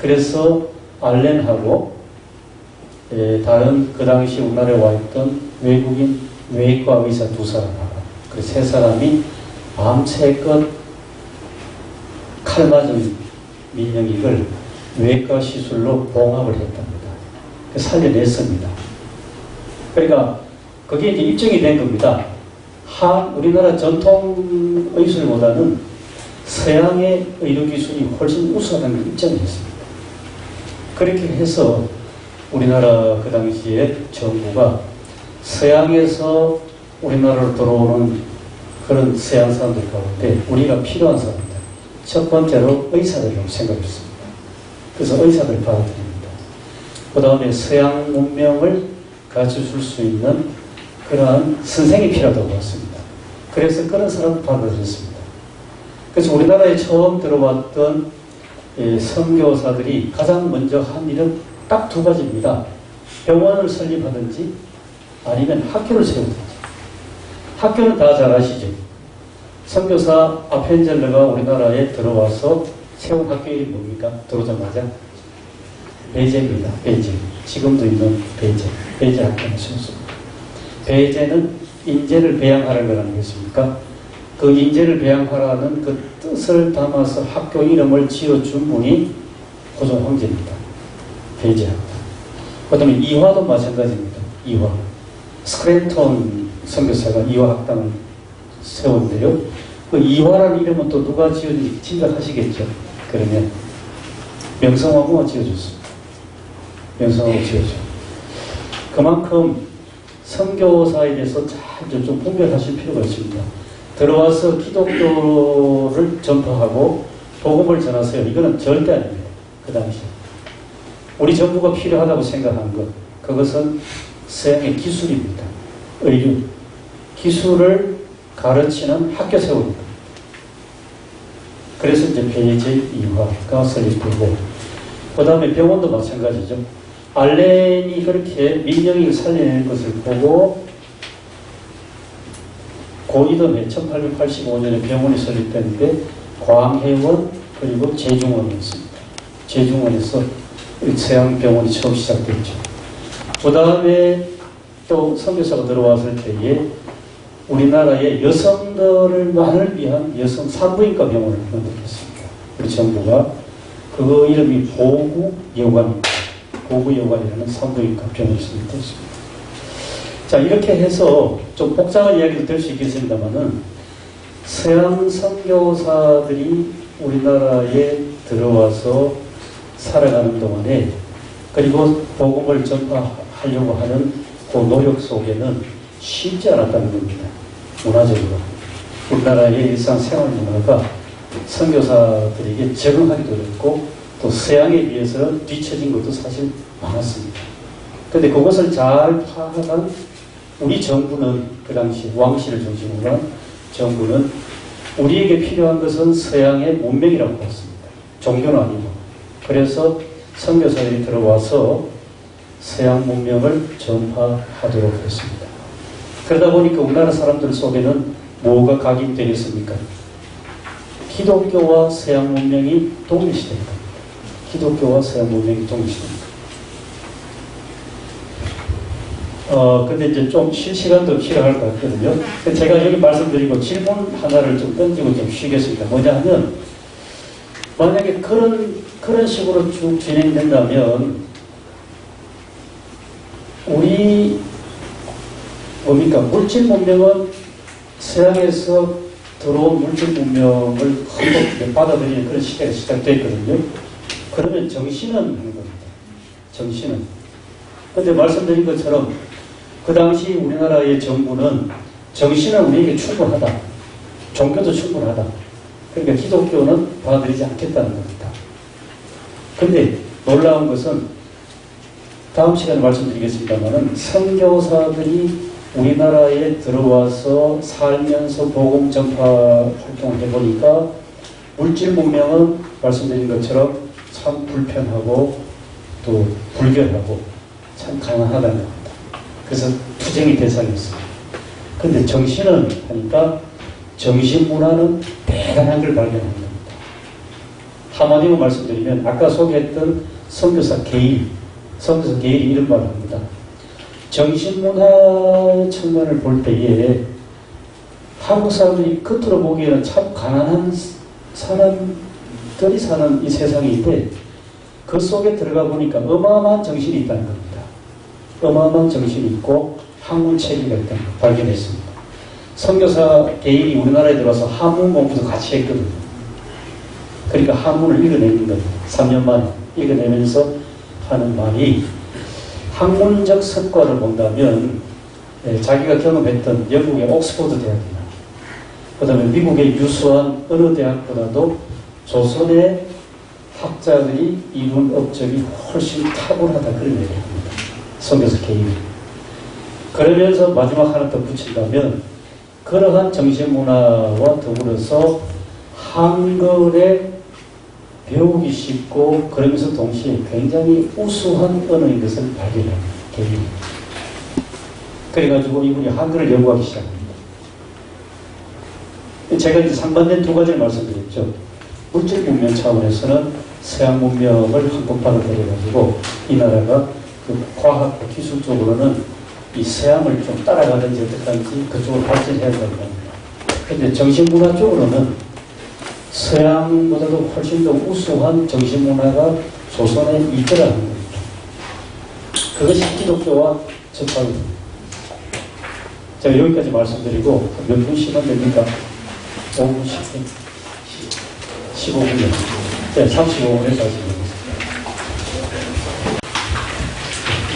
그래서 알렌하고 다른 그 당시 우리나라에 와 있던 외국인 외과 의사 2사람하고 그 3사람이 밤새껏 칼 맞은 민영익을 외과 시술로 봉합을 했답니다. 살려냈습니다. 그러니까 그게 이제 입증이 된 겁니다. 우리나라 전통 의술보다는 서양의 의료기술이 훨씬 우수하다는 걸 입증을 했습니다. 그렇게 해서 우리나라 그 당시에 정부가 서양에서 우리나라로 들어오는 그런 서양 사람들 가운데 우리가 필요한 사람들, 첫 번째로 의사들이라고 생각했습니다. 그래서 의사들 받아들입니다. 그 다음에 서양 문명을 가르쳐줄 수 있는 그러한 선생이 필요하다고 봤습니다. 그래서 그런 사람을 받아들였습니다. 그래서 우리나라에 처음 들어왔던 선교사들이 가장 먼저 한 일은 딱 2가지입니다. 병원을 설립하든지 아니면 학교를 세우든지. 학교는 다 잘 아시죠? 선교사 아펜젤러가 우리나라에 들어와서 세운 학교 이름이 뭡니까? 들어오자마자 베제입니다. 베제. 지금도 있는 베제. 베제 학교를 세웠습니다. 베제는 인재를 배양하라는 걸 아니겠습니까? 그 인재를 배양하라는 그 뜻을 담아서 학교 이름을 지어준 분이 고종 황제입니다. 베제 학당. 그 다음에 이화도 마찬가지입니다. 이화. 스크랜턴 선교사가 이화 학당을 세웠는데요. 그 이화라는 이름은 또 누가 지었는지 짐작하시겠죠? 그러면 명성황후가 지어줬습니다. 명성황후가 지어줘. 그만큼 선교사에 대해서 잘 좀 분별하실 필요가 있습니다. 들어와서 기독교를 전파하고 복음을 전하세요. 이거는 절대 아닙니다. 그 당시 우리 정부가 필요하다고 생각한 것, 그것은 서양의 기술입니다. 의료 기술을 가르치는 학교 세우는 것. 그래서 이제 베이제 이화가 설립되고, 그 다음에 병원도 마찬가지죠. 알렌이 그렇게 민영익을 살려낸 것을 보고 고이덤에 1885년에 병원이 설립됐는데 광해원 그리고 제중원이었습니다. 제중원에서 서양 병원이 처음 시작됐죠. 그 다음에 또 선교사가 들어왔을 때에 우리나라의 여성들만을 위한 여성 산부인과 병원을 만들었습니다. 우리 정부가 그 이름이 보구여관입니다. 보구여관이라는 산부인과 병원이 설립됐습니다. 자, 이렇게 해서 좀 복잡한 이야기도 될 수 있겠습니다만은 서양 선교사들이 우리나라에 들어와서 살아가는 동안에 그리고 복음을 전파하려고 하는 그 노력 속에는 쉽지 않았다는 겁니다. 문화적으로. 우리나라의 일상생활 문화가 선교사들에게 적응하기도 어렵고 또 서양에 비해서 뒤처진 것도 사실 많았습니다. 그런데 그것을 잘 파악한 우리 정부는 그 당시 왕실을 중심으로 한 정부는 우리에게 필요한 것은 서양의 문명이라고 봤습니다. 종교는 아니고. 그래서 선교사들이 들어와서 서양 문명을 전파하도록 했습니다. 그러다 보니까 우리나라 사람들 속에는 뭐가 각인되겠습니까? 기독교와 서양 문명이 동일시됩니다. 기독교와 서양 문명이 동일시됩니다. 근데 이제 좀 실시간도 필요할 것 같거든요. 제가 여기 말씀드리고 질문 하나를 좀 던지고 좀 쉬겠습니다. 뭐냐 하면, 만약에 그런 식으로 쭉 진행된다면, 우리, 뭡니까? 물질 문명은 서양에서 들어온 물질 문명을 한번 받아들이는 그런 시대가 시작되었거든요. 그러면 정신은 하는 겁니다. 정신은. 근데 말씀드린 것처럼 그 당시 우리나라의 정부는 정신은 우리에게 충분하다. 종교도 충분하다. 그러니까 기독교는 받아들이지 않겠다는 겁니다. 근데 놀라운 것은 다음 시간에 말씀드리겠습니다만은 선교사들이 우리나라에 들어와서 살면서 복음 전파 활동을 해보니까 물질 문명은 말씀드린 것처럼 참 불편하고 또 불결하고 참 가난하다는 겁니다. 그래서 투쟁의 대상이었습니다. 근데 정신은 하니까 정신문화는 대단한 걸 발견한 겁니다. 한마디로 말씀드리면 아까 소개했던 선교사 게일, 선교사 게일이 이런 말을 합니다. 정신문화의 측면을 볼 때에 한국 사람들이 겉으로 보기에는 참 가난한 사람들이 사는 이 세상인데 그 속에 들어가 보니까 어마어마한 정신이 있다는 겁니다. 어마어마한 정신이 있고 학문 체계가 있다는 걸 발견했습니다. 선교사 게일이 우리나라에 들어와서 한문 공부도 같이 했거든요. 그러니까 한문을 읽어내는 거예요. 3년 만에 읽어내면서 하는 말이 학문적 성과를 본다면 자기가 경험했던 영국의 옥스퍼드 대학이나 그 다음에 미국의 유수한 어느 대학보다도 조선의 학자들이 이룬 업적이 훨씬 탁월하다 그런 얘기를 합니다. 선교사 개인이. 그러면서 마지막 하나 더 붙인다면 그러한 정신문화와 더불어서 한글에 배우기 쉽고 그러면서 동시에 굉장히 우수한 언어인 것을 발견합니다. 개인이. 그래가지고 이분이 한글을 연구하기 시작합니다. 제가 이제 상반된 두 가지를 말씀드렸죠. 물질 문명 차원에서는 서양 문명을 한번 받아들여가지고 이 나라가 그 과학과 기술 쪽으로는 이 서양을 좀 따라가든지 어떻게 하든지 그쪽으로 발전해야 된다는 겁니다. 그런데 정신문화 쪽으로는 서양보다도 훨씬 더 우수한 정신문화가 조선에 있더라는 겁니다. 그것이 기독교와 접합입니다. 제가 여기까지 말씀드리고 몇 분 시간 됩니까? 5분, 10분? 15분. 네, 35분에 다시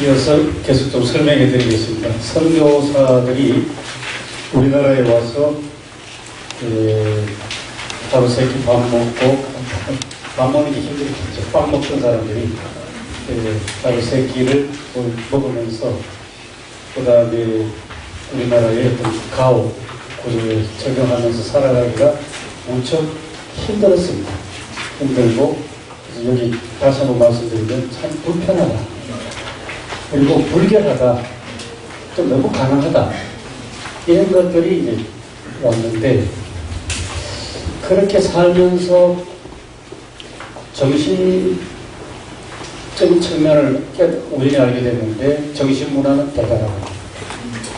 이어서 계속 좀 설명해 드리겠습니다. 선교사들이 우리나라에 와서 하루 세끼 밥 먹고 밥 먹는 게 힘들겠죠. 밥 먹던 사람들이 하루 세끼를 먹으면서 그 다음에 우리나라의 어떤 가오 구조에 적용하면서 살아가기가 무척 힘들었습니다. 힘들고 그래서 여기 다시 한번 말씀드리면 참 불편하다. 그리고 불결하다. 좀 너무 가난하다. 이런 것들이 이제 왔는데 그렇게 살면서 정신적인 측면을 우연히 알게 됐는데 정신문화는 대단하다.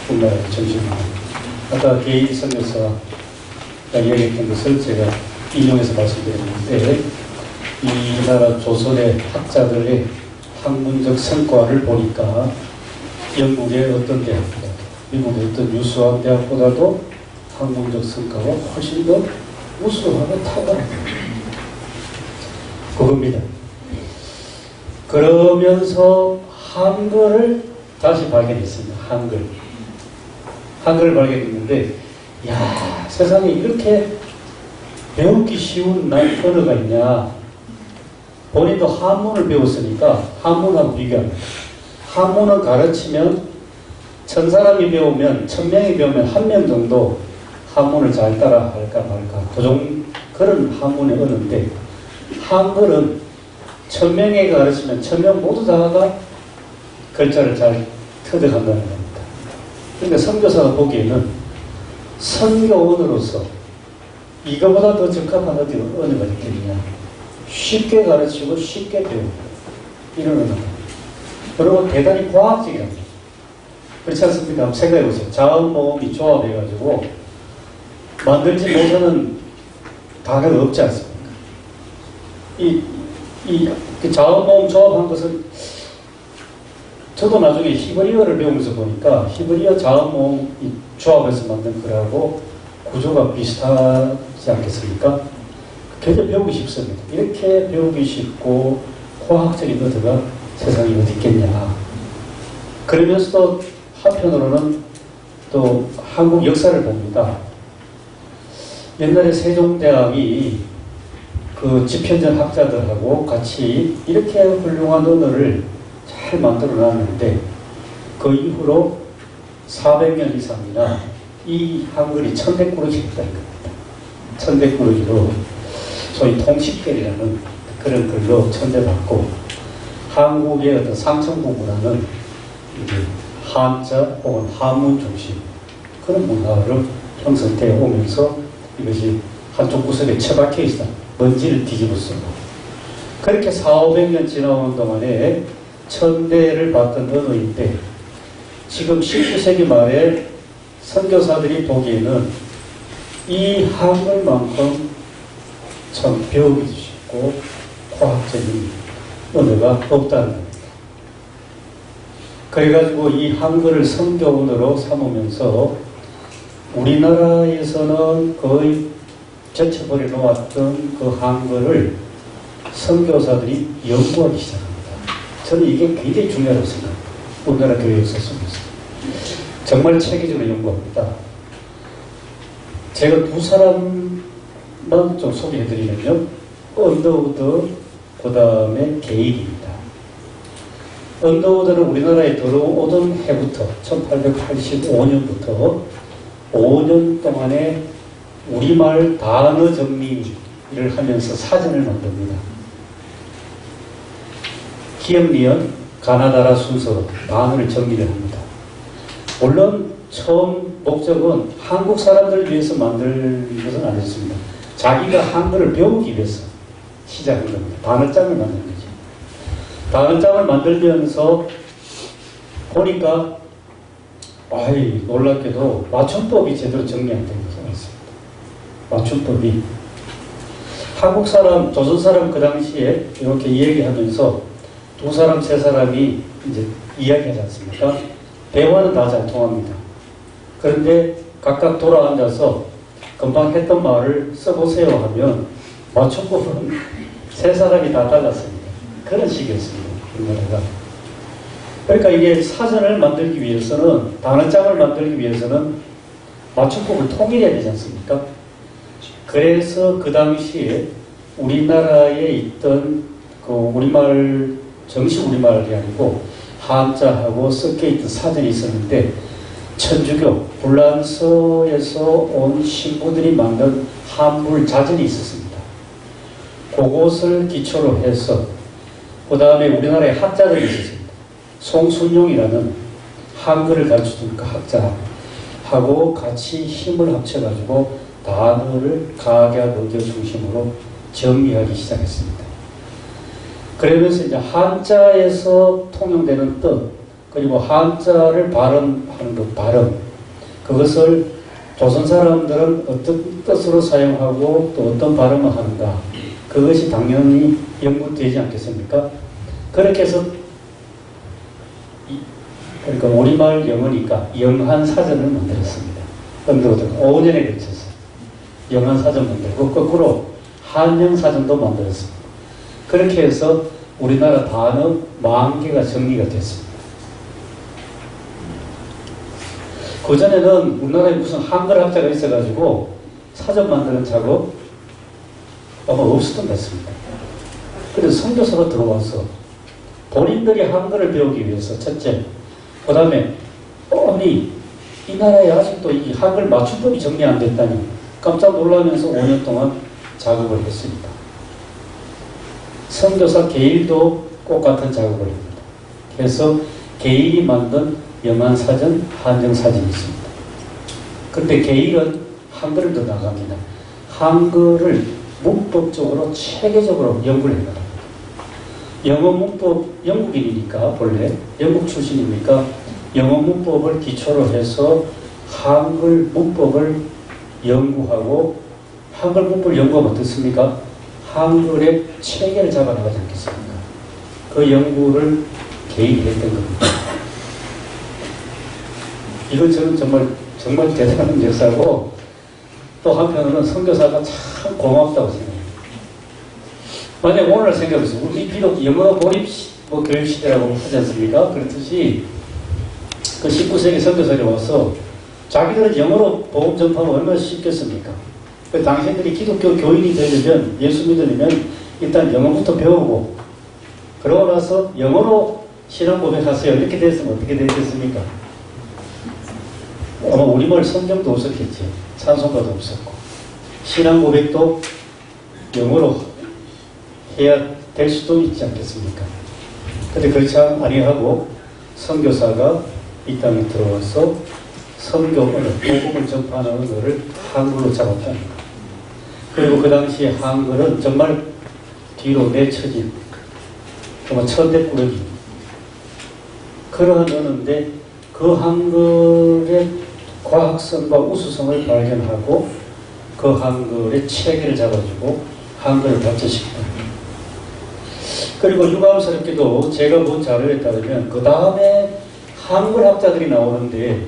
우리나라의 정신문화. 아까 게일 선교사가 이야기했던 것을 제가 인용해서 말씀드렸는데 이 나라 조선의 학자들의 학문적 성과를 보니까 영국의 어떤 대학보다도 미국의 어떤 유수한 대학보다도 학문적 성과가 훨씬 더 우수하고 탁월합니다. 그겁니다. 그러면서 한글을 다시 발견했습니다. 한글을 발견했는데 야, 세상에 이렇게 배우기 쉬운 언어가 있냐. 본인도 한문을 배웠으니까 한문하고 비교합니다. 한문을 가르치면 1000사람이 배우면 1000명이 배우면 1명 정도 한문을 잘 따라 할까 말까 그런 한문의 언어인데 한글은 1000명에게 가르치면 1000명 모두 다가 글자를 잘 터득한다는 겁니다. 그러니까 선교사가 보기에는 선교원으로서 이거보다 더 적합한 어디 언어가 있겠느냐. 쉽게 가르치고 쉽게 배우고 이런 언어가. 그리고 대단히 과학적이랍니다. 그렇지 않습니까? 한번 생각해 보세요. 자음모음이 조합해가지고 만들지 못하는 단어가 없지 않습니까? 그 자음모음 조합한 것은 저도 나중에 히브리어를 배우면서 보니까 히브리어 자음모음 조합해서 만든 거라고 구조가 비슷하지 않겠습니까? 굉장히 배우기 쉽습니다. 이렇게 배우기 쉽고 과학적인 어드가 세상에 어디 있겠냐. 그러면서도 한편으로는 또 한국 역사를 봅니다. 옛날에 세종대왕이 그 집현전 학자들하고 같이 이렇게 훌륭한 언어를 잘 만들어 놨는데 그 이후로 400년 이상이나 이 한글이 천대꾸러기 했다는 겁니다. 천대꾸러기로 소위 통십결이라는 그런 글로 천대받고 한국의 어떤 상층부문화는 한자 혹은 한문 중심 그런 문화를 형성되어 오면서 이것이 한쪽 구석에 처박혀 있다. 먼지를 뒤집어 쓰고 그렇게 400~500년 지나온 동안에 천대를 받던 언어인데 지금 19세기 말에 선교사들이 보기에는 이 한글만큼 참 배우기도 쉽고 과학적인 언어가 없다는 겁니다. 그래가지고 이 한글을 선교언어로 삼으면서 우리나라에서는 거의 젖혀버려 놓았던 그 한글을 선교사들이 연구하기 시작합니다. 저는 이게 굉장히 중요하다고 생각합니다. 우리나라 교회 역사 속에서. 정말 체계적으로 연구합니다. 제가 두 사람만 좀 소개해드리면요. 언더우드, 그 다음에 게일입니다. 언더우드는 우리나라에 들어오던 해부터 1885년부터 5년 동안에 우리말 단어 정리를 하면서 사전을 만듭니다. 기억리언, 가나다라 순서로 단어를 정리를 합니다. 물론 처음 목적은 한국 사람들을 위해서 만든 것은 아니었습니다. 자기가 한글을 배우기 위해서 시작한 겁니다. 단어장을 만든 거죠. 단어장을 만들면서 보니까 놀랍게도 맞춤법이 제대로 정리 안 된 것은 있습니다. 맞춤법이 한국 사람, 조선 사람 그 당시에 이렇게 이야기하면서 두 사람, 세 사람이 이제 이야기하지 않습니까? 대화는 다 잘 통합니다. 그런데 각각 돌아앉아서 금방 했던 말을 써보세요 하면 맞춤법은 세 사람이 다 달랐습니다. 그런 식이었습니다. 우리나라가. 그러니까 이게 사전을 만들기 위해서는, 단어장을 만들기 위해서는 맞춤법을 통일해야 되지 않습니까? 그래서 그 당시에 우리나라에 있던 그 우리말, 정식 우리말이 아니고 한자하고 섞여있던 사전이 있었는데 천주교, 불란서에서 온 신부들이 만든 한물 자전이 있었습니다. 그것을 기초로 해서 그 다음에 우리나라에 학자들이 있었습니다. 송순용이라는 한글을 가르쳐준 그 학자하고 같이 힘을 합쳐가지고 단어를 각약 어교 중심으로 정리하기 시작했습니다. 그러면서 이제 한자에서 통용되는 뜻, 그리고 한자를 발음하는 그 발음, 그것을 조선 사람들은 어떤 뜻으로 사용하고 또 어떤 발음을 하는가, 그것이 당연히 연구되지 않겠습니까? 그렇게 해서 그러니까 우리말 영어니까 영한사전을 만들었습니다. 언더우드가 5년에 걸쳐서 영한사전 만들고 거꾸로 한영사전도 만들었습니다. 그렇게 해서 우리나라 단어 10,000개가 정리가 됐습니다. 그전에는 우리나라에 무슨 한글 학자가 있어가지고 사전 만드는 작업 아마 없었던 것 같습니다. 그래서 선교사가 들어와서 본인들이 한글을 배우기 위해서 첫째, 그 다음에 아니 이 나라에 아직도 이 한글 맞춤법이 정리 안 됐다니 깜짝 놀라면서 5년 동안 작업을 했습니다. 선교사 게일도 똑같은 작업을 합니다. 그래서 게일이 만든 영안사전, 한정사전이 있습니다. 그런데 계일은 한글을 더 나갑니다. 한글을 문법적으로 체계적으로 연구를 해나갑니다. 영어 문법, 영국인이니까 본래 영국 출신이니까 영어 문법을 기초로 해서 한글 문법을 연구하고, 한글 문법을 연구하면 어떻습니까? 한글의 체계를 잡아나가지 않겠습니까? 그 연구를 개인이 했던 겁니다. 이건 저는 정말 대단한 역사고, 또 한편으로는 선교사가 참 고맙다고 생각합니다. 만약 오늘 생각해보세요. 우리 비록 영어 보립 교육 시대라고 하지 않습니까? 그렇듯이 그 19세기 선교사들이 와서 자기들은 영어로 복음 전파하면 얼마나 쉽겠습니까? 그 당신들이 기독교 교인이 되려면, 예수 믿으려면 일단 영어부터 배우고, 그러고 나서 영어로 신앙 고백하세요. 이렇게 됐으면 어떻게 되겠습니까? 아마 우리말 성경도 없었겠지. 찬송가도 없었고, 신앙 고백도 영어로 해야 될 수도 있지 않겠습니까? 근데 그렇지 아니하고 선교사가 이 땅에 들어와서 선교 언어, 복음을 전파하는 언어를 한글로 잡았다는 것. 그리고 그 당시에 한글은 정말 뒤로 내쳐진 정말 천대꾸러기 그러한 언어인데, 그 한글의 과학성과 우수성을 발견하고 그 한글의 체계를 잡아주고 한글을 발전시켰다. 그리고 유감스럽게도 제가 본 자료에 따르면 그 다음에 한글 학자들이 나오는데,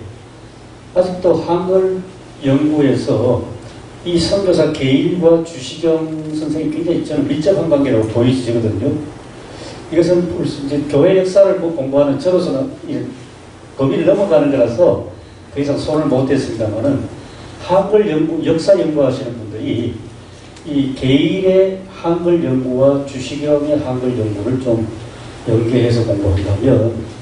아직도 한글 연구에서 이 선교사 계일과 주시경 선생이 굉장히 저는 밀접한 관계라고 보이지거든요. 이것은 이제 교회 역사를 공부하는 저로서는 범위를 넘어가는 거라서 더 이상 손을 못 댔습니다만은, 한글 연구, 역사 연구하시는 분들이 이 계일의 한글 연구와 주시경의 한글 연구를 좀 연계해서 공부한다면,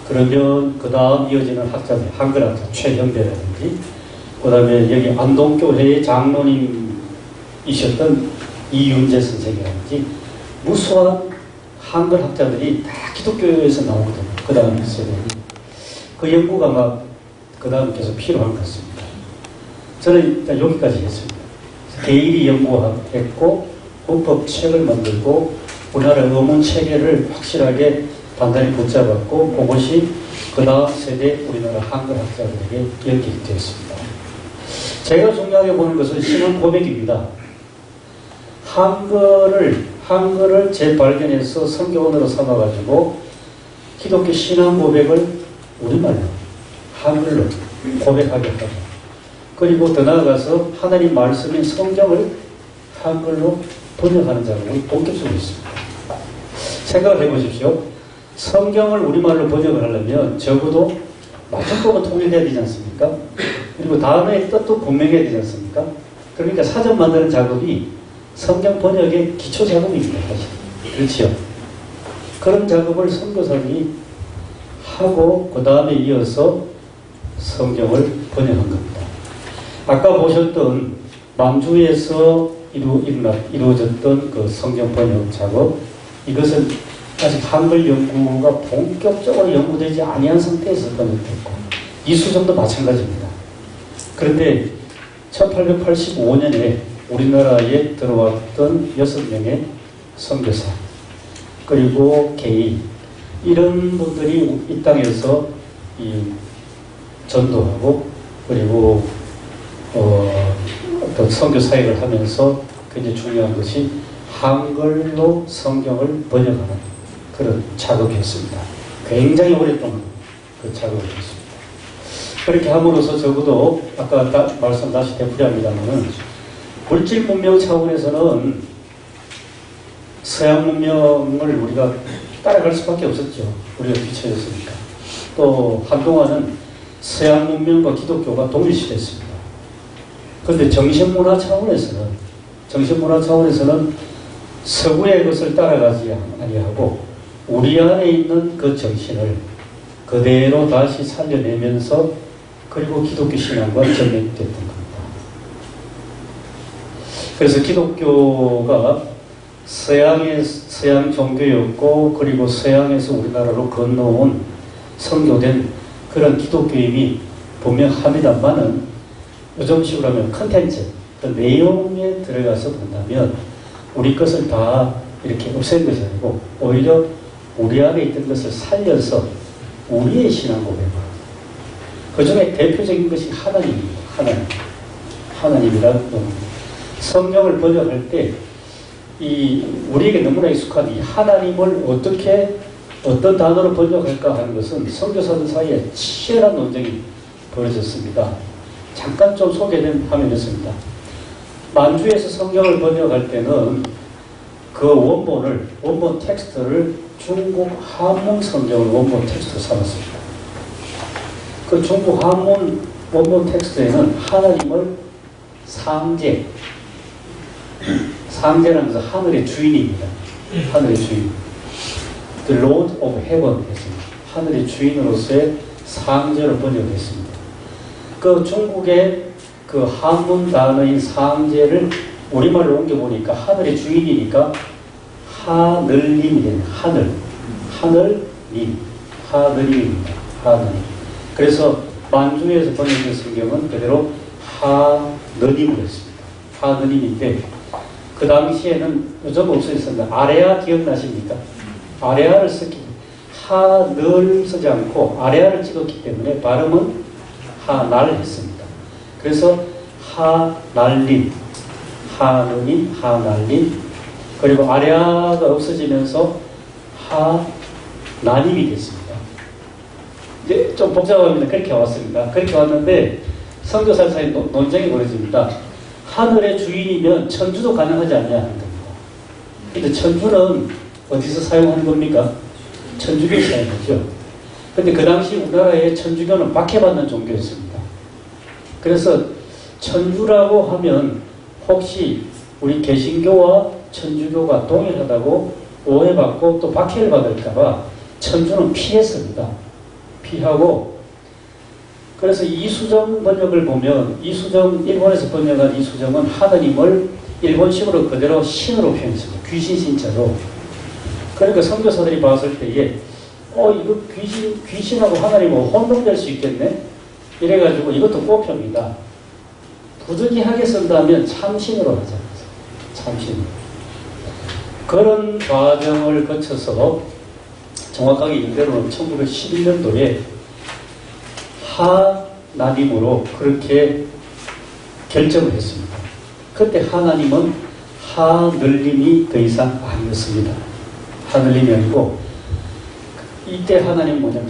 그러면 그 다음 이어지는 학자들, 한글 학자 최현배라든지, 그 다음에 여기 안동교회의 장로님이셨던 이윤재 선생이라든지, 무수한 한글 학자들이 다 기독교에서 나오거든요. 그 다음 세대. 그 연구가 막 그 다음 계속 필요한 것 같습니다. 저는 일단 여기까지 했습니다. 계일이 연구했고, 문법책을 만들고, 우리나라 어문 체계를 확실하게 단단히 붙잡았고, 그것이 그 다음 세대 우리나라 한글 학자들에게 연결이 되었습니다. 제가 중요하게 보는 것은 신앙 고백입니다. 한글을 재발견해서 성경언어로 삼아가지고 기독교 신앙 고백을 우리말로, 한글로 고백하게 하고, 그리고 더 나아가서 하나님 말씀인 성경을 한글로 번역하는 작업을 본격적으로 있습니다. 생각을 해보십시오. 성경을 우리말로 번역을 하려면 적어도 맞춤법은 통일돼야 되지 않습니까? 그리고 다음에 뜻도 분명해야 되지 않습니까? 그러니까 사전 만드는 작업이 성경 번역의 기초 작업입니다, 사실. 그렇지요? 그런 작업을 선교사들이 하고 그 다음에 이어서 성경을 번역한 겁니다. 아까 보셨던 만주에서 이루어졌던 그 성경 번역 작업, 이것은 아직 한글 연구가 본격적으로 연구되지 아니한 상태에서 번역됐고, 이수정도 마찬가지입니다. 그런데 1885년에 우리나라에 들어왔던 6명의 선교사, 그리고 개인, 이런 분들이 이 땅에서 전도하고, 그리고 어떤 선교 사역을 하면서 굉장히 중요한 것이 한글로 성경을 번역하는 그런 작업이었습니다. 굉장히 오랫동안 그 작업을 했습니다. 그렇게 함으로써 적어도 아까 말씀 다시 되풀이합니다만은, 물질 문명 차원에서는 서양 문명을 우리가 따라갈 수밖에 없었죠. 우리가 뒤처졌으니까. 또 한동안은 서양 문명과 기독교가 동일시됐습니다. 그런데 정신문화 차원에서는 서구의 것을 따라가지 아니하고 우리 안에 있는 그 정신을 그대로 다시 살려내면서, 그리고 기독교 신앙과 전맥됐던 겁니다. 그래서 기독교가 서양 종교였고, 그리고 서양에서 우리나라로 건너온 선교된 그런 기독교임이 분명합니다만은 요즘식으로 하면 컨텐츠, 그 내용에 들어가서 본다면 우리 것을 다 이렇게 없앤 것이 아니고 오히려 우리 안에 있던 것을 살려서 우리의 신앙 고백을, 그 중에 대표적인 것이 하나님입니다. 하나님이란 성경을 번역할 때 우리에게 너무나 익숙한 이 하나님을 어떤 단어로 번역할까 하는 것은 선교사들 사이에 치열한 논쟁이 벌어졌습니다. 잠깐 좀 소개하면 됐습니다. 만주에서 성경을 번역할 때는 그 원본 텍스트를 중국 한문 성경을 원본 텍스트로 삼았습니다. 그 중국 한문 원본 텍스트에는 하나님을 상제라는 것은 하늘의 주인입니다. 하늘의 주인. The Lord of Heaven 했습니다. 하늘의 주인으로서의 상제로 번역했습니다. 그 중국의 그 한문 단어인 상제를 우리말로 옮겨보니까 하늘의 주인이니까 하늘님이 되는 하늘님입니다. 하늘님. 그래서 만주에서 번역된 성경은 그대로 하느님을 했습니다. 하느님인데 그 당시에는 요즘 없어졌습니다. 아레아 기억나십니까? 아레아를 쓰기 하늘 쓰지 않고 아레아를 찍었기 때문에 발음은 하날 했습니다. 그래서 하날님, 하느님, 하날님, 그리고 아레아가 없어지면서 하나님이 됐습니다. 이제 좀 복잡합니다. 그렇게 왔습니다. 그렇게 왔는데 선교사 사이 논쟁이 벌어집니다. 하늘의 주인이면 천주도 가능하지 않냐 하는 겁니다. 근데 천주는 어디서 사용하는 겁니까? 천주교에 사용하죠. 근데 그 당시 우리나라에 천주교는 박해받는 종교였습니다. 그래서 천주라고 하면 혹시 우리 개신교와 천주교가 동일하다고 오해받고 또 박해를 받을까봐 천주는 피했습니다. 피하고, 그래서 이수정 번역을 보면 일본에서 번역한 이수정은 하느님을 일본식으로 그대로 신으로 표현했습니다. 귀신 신자로. 그러니까 선교사들이 봤을 때에 이거 귀신하고 하나님하고 혼동될 수 있겠네? 이래가지고 이것도 꼬표입니다. 부득이하게 쓴다면 참신으로 하자. 참신. 그런 과정을 거쳐서 정확하게 이대로는 1911년도에 하나님으로 그렇게 결정을 했습니다. 그때 하나님은 하늘님이 더 이상 아니었습니다. 하늘님이 아니고 이때 하나님은 뭐냐면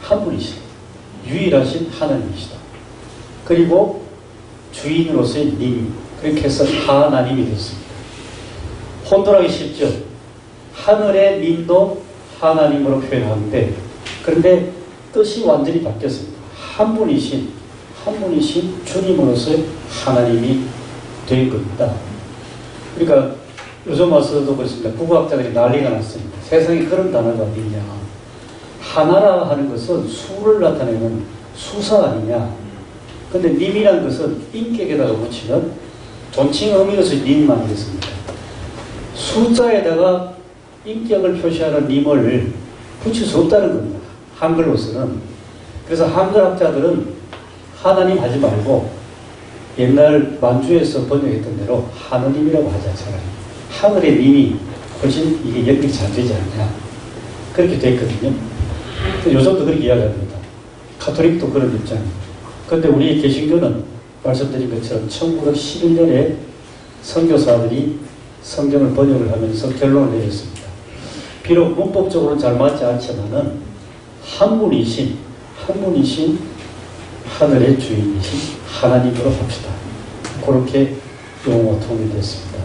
한 분이시다. 유일하신 하나님이시다. 그리고 주인으로서의 님, 그렇게 해서 하나님이 됐습니다. 혼돈하기 쉽죠. 하늘의 님도 하나님으로 표현하는데 그런데 뜻이 완전히 바뀌었습니다. 한 분이신 주님으로서의 하나님이 된 겁니다. 그러니까 요즘 와서도 그렇습니다. 국어학자들이 난리가 났습니다. 세상에 그런 단어가 어디 있냐. 하나라 하는 것은 수를 나타내는 수사 아니냐. 근데 님이라는 것은 인격에다가 붙이면 존칭 의미로서 님 아니겠습니까? 숫자에다가 인격을 표시하는 님을 붙일 수 없다는 겁니다. 한글로서는. 그래서 한글 학자들은 하나님 하지 말고 옛날 만주에서 번역했던 대로 하느님이라고 하자. 차라리. 하늘의 님이 훨씬 이게 연결이 잘 되지 않냐. 그렇게 됐거든요. 요즘도 그렇게 이야기합니다. 가톨릭도 그런 입장입니다. 그런데 우리 개신교는 말씀드린 것처럼 1911년에 선교사들이 성경을 번역을 하면서 결론을 내렸습니다. 비록 문법적으로는 잘 맞지 않지만은 한 분이신 하늘의 주인이신 하나님으로 합시다. 그렇게 용어가 통일됐습니다.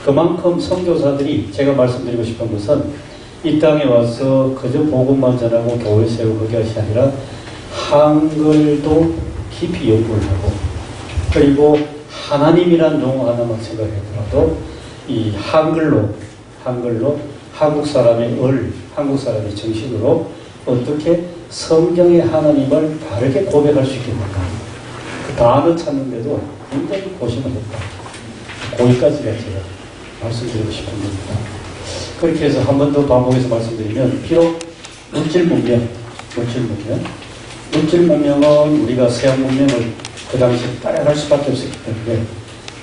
그만큼 선교사들이 제가 말씀드리고 싶은 것은 이 땅에 와서 그저 복음만 전하고 교회 세우고 그게 것이 아니라 한글도 깊이 연구를 하고 그리고 하나님이란 용어 하나만 생각하더라도 이 한글로 한국 사람의 한국 사람의 정신으로 어떻게 성경의 하나님을 바르게 고백할 수 있겠는가. 그 단어 찾는데도 굉장히 고심을 했다. 거기까지가 제가 말씀드리고 싶은 겁니다. 그렇게 해서 한 번 더 반복해서 말씀드리면 비록 물질 문명 물질 문명은 우리가 서양 문명을 그 당시에 따라갈 수밖에 없었기 때문에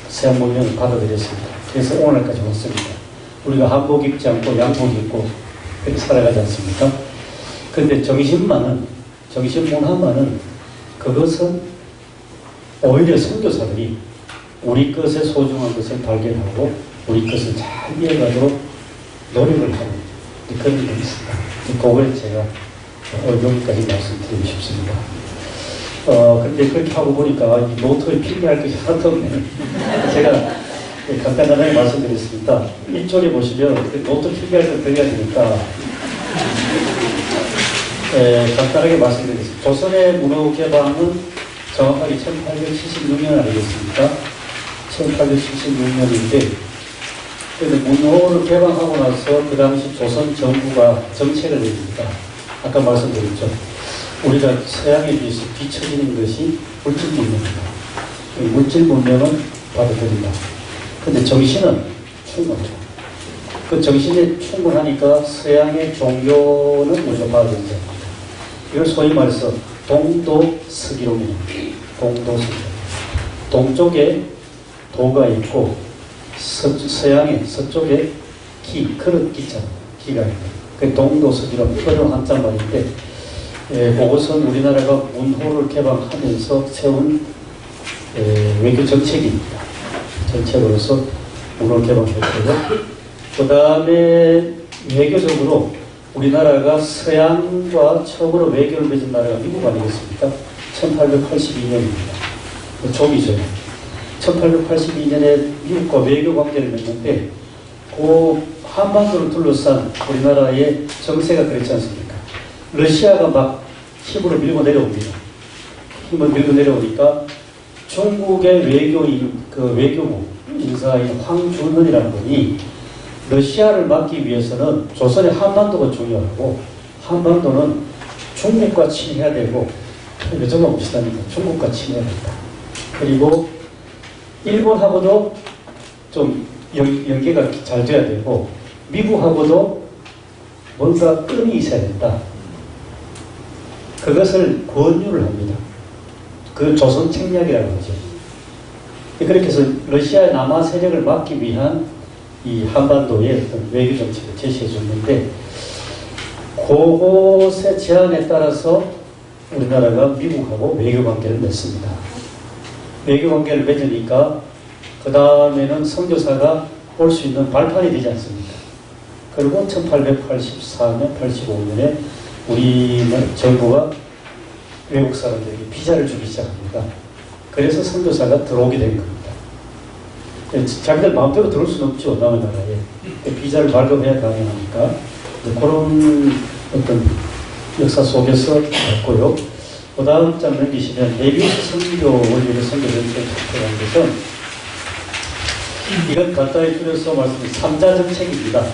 서양 문명을 받아들였습니다. 그래서 오늘까지 왔습니다. 우리가 한복 입지 않고 양복 입고 그렇게 살아가지 않습니까? 그런데 정신문화만은 그것은 오히려 선교사들이 우리 것의 소중한 것을 발견하고 우리 것을 잘 이어가도록 노력을 하는 그런 게 있습니다. 그걸 제가 여기까지 말씀드리고 싶습니다. 근데 그렇게 하고 보니까 이 노트에 필기할 것이 하나도 없네요. 제가 간단하게 말씀드리겠습니다. 1절에 보시면 노트 필기할 때 들어야 되니까 간단하게 말씀드리겠습니다. 조선의 문호 개방은 정확하게 1876년 아니겠습니까? 1876년인데 문호를 개방하고 나서 그 당시 조선 정부가 정책을 내립니다. 아까 말씀드렸죠. 우리가 서양에 비해서 뒤처지는 것이 물질 문명입니다. 물질 문명은 받아들인다. 근데 정신은 충분하죠. 그 정신이 충분하니까 서양의 종교는 먼저 받아들인다. 이걸 소위 말해서 동도서기론입니다. 동도서기. 동쪽에 도가 있고 서양의 서쪽에 그릇 기자, 기가 있고 그 동도서기론 어려운 한자말인데 그것은 우리나라가 문호를 개방하면서 세운 외교 정책입니다. 정책으로서 문호를 개방했고요. 그 다음에 외교적으로 우리나라가 서양과 처음으로 외교를 맺은 나라가 미국 아니겠습니까? 1882년입니다. 조기 전에 1882년에 미국과 외교 관계를 맺는데 그 한반도를 둘러싼 우리나라의 정세가 그렇지 않습니까? 러시아가 막 힘으로 밀고 내려옵니다. 힘을 밀고 내려오니까 중국의 외교인, 외교부 인사인 황준헌이라는 분이 러시아를 막기 위해서는 조선의 한반도가 중요하고 한반도는 중국과 친해야 되고 여정가 봅시다니까 중국과 친해야 된다. 그리고 일본하고도 좀 연계가 잘 돼야 되고 미국하고도 뭔가 끈이 있어야 된다. 그것을 권유를 합니다. 그 조선 책략이라고 하죠. 그렇게 해서 러시아의 남하 세력을 막기 위한 이 한반도의 어떤 외교 정책을 제시해 줬는데 그것의 제안에 따라서 우리나라가 미국하고 외교 관계를 맺습니다. 외교 관계를 맺으니까 그 다음에는 선교사가 올 수 있는 발판이 되지 않습니까? 그리고 1884년, 85년에 우리 정부가 외국 사람들에게 비자를 주기 시작합니다. 그래서 선교사가 들어오게 된 겁니다. 자기들 마음대로 들어올 수는 없죠, 남의 나라에. 비자를 발급해야 가능하니까. 그런 어떤 역사 속에서 봤고요. 그 다음 장 넘기시면 메비우스 선교 원리를 선교전체에 발표한 것은 이건 간단히 줄여서 말씀드린 3자 정책입니다.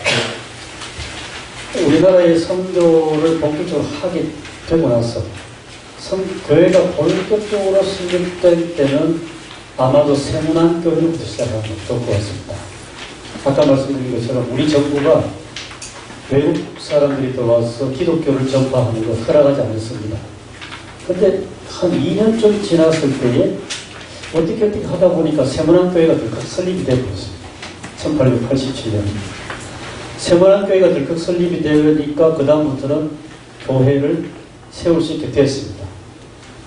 우리나라의 선교를 본격적으로 하게 되고 나서 교회가 본격적으로 성립될 때는 아마도 세문안 교회부터 시작하는 게 좋을 것 같습니다. 아까 말씀드린 것처럼 우리 정부가 외국 사람들이 들어와서 기독교를 전파하는 걸 허락하지 않았습니다. 근데 한 2년쯤 지났을 때에 어떻게 하다 보니까 세문안교회가 덜컥 설립이 되어버렸습니다. 1887년. 세문안교회가 덜컥 설립이 되니까 그 다음부터는 교회를 세울 수 있게 됐습니다.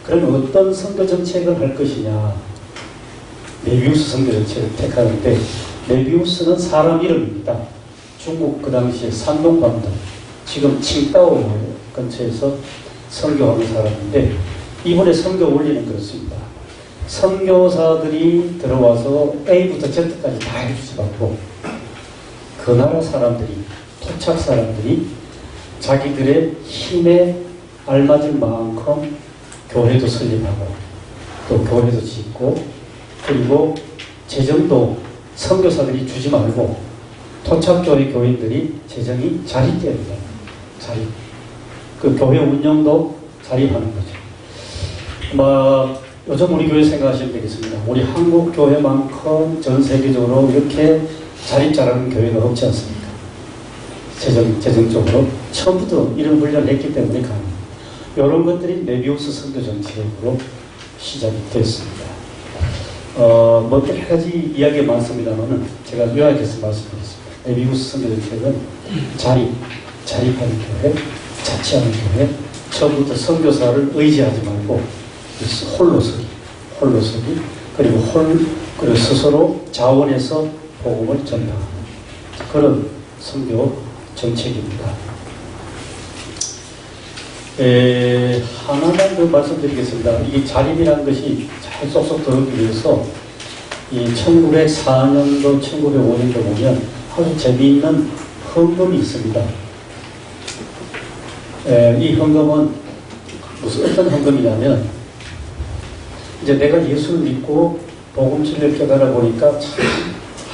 그러면 어떤 선교 정책을 할 것이냐. 메비우스 선교 정책을 택하는데 메비우스는 사람 이름입니다. 중국 그 당시에 산동반도 지금 칭다오 근처에서 선교하는 사람인데 이분의 선교 원리는 그렇습니다. 선교사들이 들어와서 A부터 Z까지 다 해주지 말고 그 나라 사람들이 토착 사람들이 자기들의 힘에 알맞을 만큼 교회도 설립하고 또 교회도 짓고 그리고 재정도 선교사들이 주지 말고 토착교회 교인들이 재정이 자립돼야 돼요. 자립. 그 교회 운영도 자립하는 거죠. 요즘 우리 교회 생각하시면 되겠습니다. 우리 한국 교회만큼 전 세계적으로 이렇게 자립 잘하는 교회가 없지 않습니까? 재정적으로 처음부터 이런 훈련을 했기 때문에 가능합니다. 이런 것들이 메비우스 선교 정책으로 시작이 됐습니다. 뭐 여러 가지 이야기가 많습니다만은 제가 요약해서 말씀드리겠습니다. 메비우스 선교 정책은 자립하는 교회, 자치하는 교회, 처음부터 선교사를 의지하지 말고 홀로서기, 그리고 스스로 자원해서 복음을 전파하는 그런 선교 정책입니다. 하나만 더 말씀드리겠습니다. 이게 자립이라는 것이 잘 쏙쏙 들어오기 위해서 이 1904년도, 1905년도 보면 아주 재미있는 헌금이 있습니다. 이 헌금은 어떤 헌금이냐면, 이제 내가 예수를 믿고 복음 진리를 깨달아 보니까 참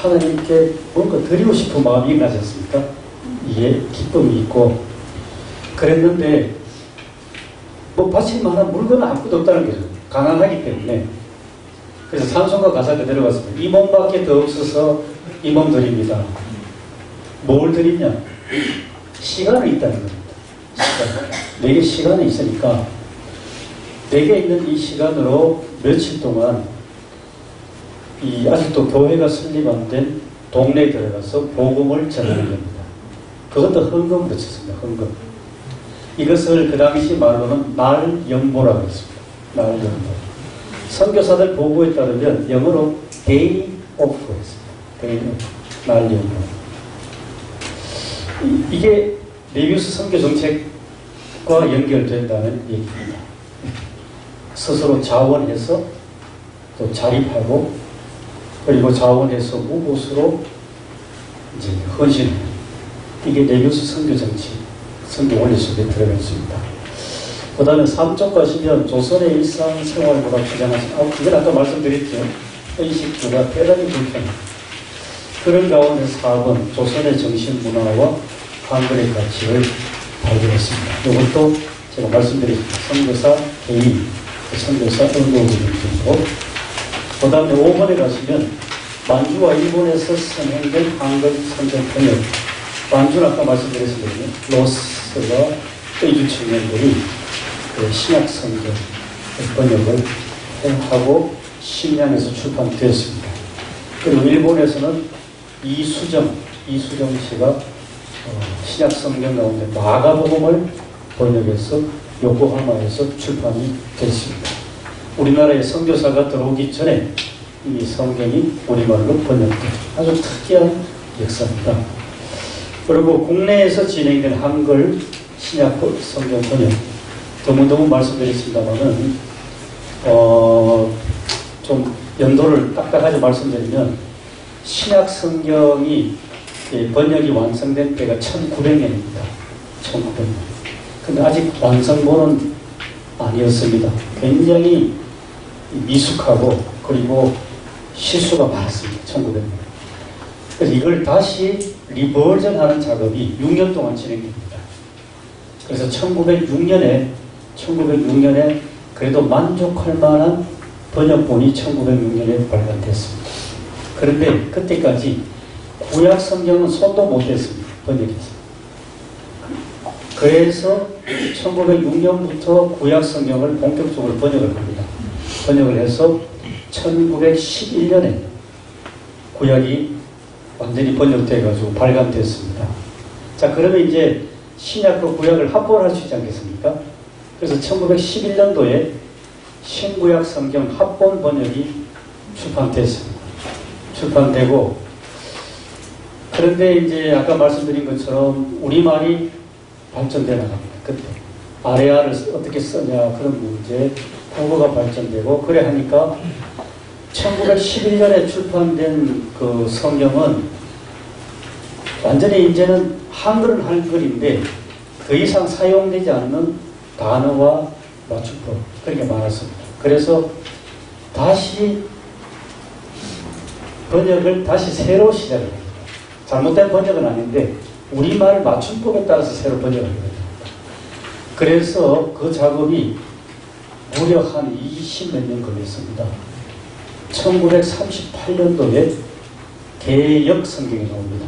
하나님께 뭔가 드리고 싶은 마음이 나지 않습니까? 이게 기쁨이 있고 그랬는데 뭐 바칠 만한 물건은 아무것도 없다는 거죠. 가난하기 때문에. 그래서 산송가 가사 그대로 갔습니다. 이 몸밖에 더 없어서 이 몸 드립니다. 뭘 드리냐? 시간이 있다는 겁니다. 시간. 내게 시간이 있으니까 내게 있는 이 시간으로 며칠 동안 이 아직도 교회가 설립 안 된 동네에 들어가서 복음을 전하는 겁니다. 그것도 헌금으로 쳤습니다. 헌금. 이것을 그 당시 말로는 날연보라고 했습니다. 날연보. 선교사들 보고에 따르면 영어로 day off 했습니다. day off. 날연보. 이게 메비우스 선교 정책과 연결된다는 얘기입니다. 스스로 자원해서 또 자립하고 그리고 자원해서 무보수로 이제 헌신하는 이게 메비우스 선교 정책, 선교 원리 속에 들어가 있습니다. 그 다음에 3쪽 가시면 조선의 일상생활보다 주장하신, 그건 아까 말씀드렸죠. 의식주가 대단히 불편합니다. 그런 가운데 4번 조선의 정신문화와 한글의 가치를 발견했습니다. 이것도 제가 말씀드렸습니다. 선교사 개인, 선교사 응도의 정도. 그 다음에 5번에 가시면 만주와 일본에서 선행된 한글 선전 번역. 만주는 아까 말씀드렸습니다. 로스와 의주 청년들이 신약 성경 번역을 하고 심양에서 출판되었습니다. 그리고 일본에서는 이수정 씨가 신약 성경 가운데 마가복음을 번역해서 요코하마에서 출판이 됐습니다. 우리나라에 선교사가 들어오기 전에 이 성경이 우리말로 번역된 아주 특이한 역사입니다. 그리고 국내에서 진행된 한글 신약 성경 번역 드문드문 말씀드렸습니다만은 좀 연도를 딱딱하게 말씀드리면 신약 성경이 번역이 완성된 때가 1900년입니다. 1900년. 근데 아직 완성본은 아니었습니다. 굉장히 미숙하고 그리고 실수가 많았습니다. 1900년. 그래서 이걸 다시 리버전하는 작업이 6년 동안 진행됩니다. 그래서 1906년에 그래도 만족할 만한 번역본이 1906년에 발간됐습니다. 그런데 그때까지 구약 성경은 손도 못 댔습니다. 번역해서. 그래서 1906년부터 구약 성경을 본격적으로 번역을 합니다. 번역을 해서 1911년에 구약이 완전히 번역돼가지고 발간됐습니다. 자, 그러면 이제 신약과 구약을 합본할 수 있지 않겠습니까? 그래서 1911년도에 신구약 성경 합본 번역이 출판됐습니다. 출판되고, 그런데 이제 아까 말씀드린 것처럼 우리말이 발전돼 나갑니다. 그때 아레아를 어떻게 쓰냐 그런 문제, 한국어가 발전되고 그래 하니까 1911년에 출판된 그 성경은 완전히 이제는 한글은 한글인데 더 이상 사용되지 않는 단어와 맞춤법 그렇게 많았습니다. 그래서 다시 번역을 다시 새로 시작을 합니다. 잘못된 번역은 아닌데 우리말 맞춤법에 따라서 새로 번역을 합니다. 그래서 그 작업이 무려 한 20몇 년 걸렸습니다. 1938년도에 개역 성경이 나옵니다.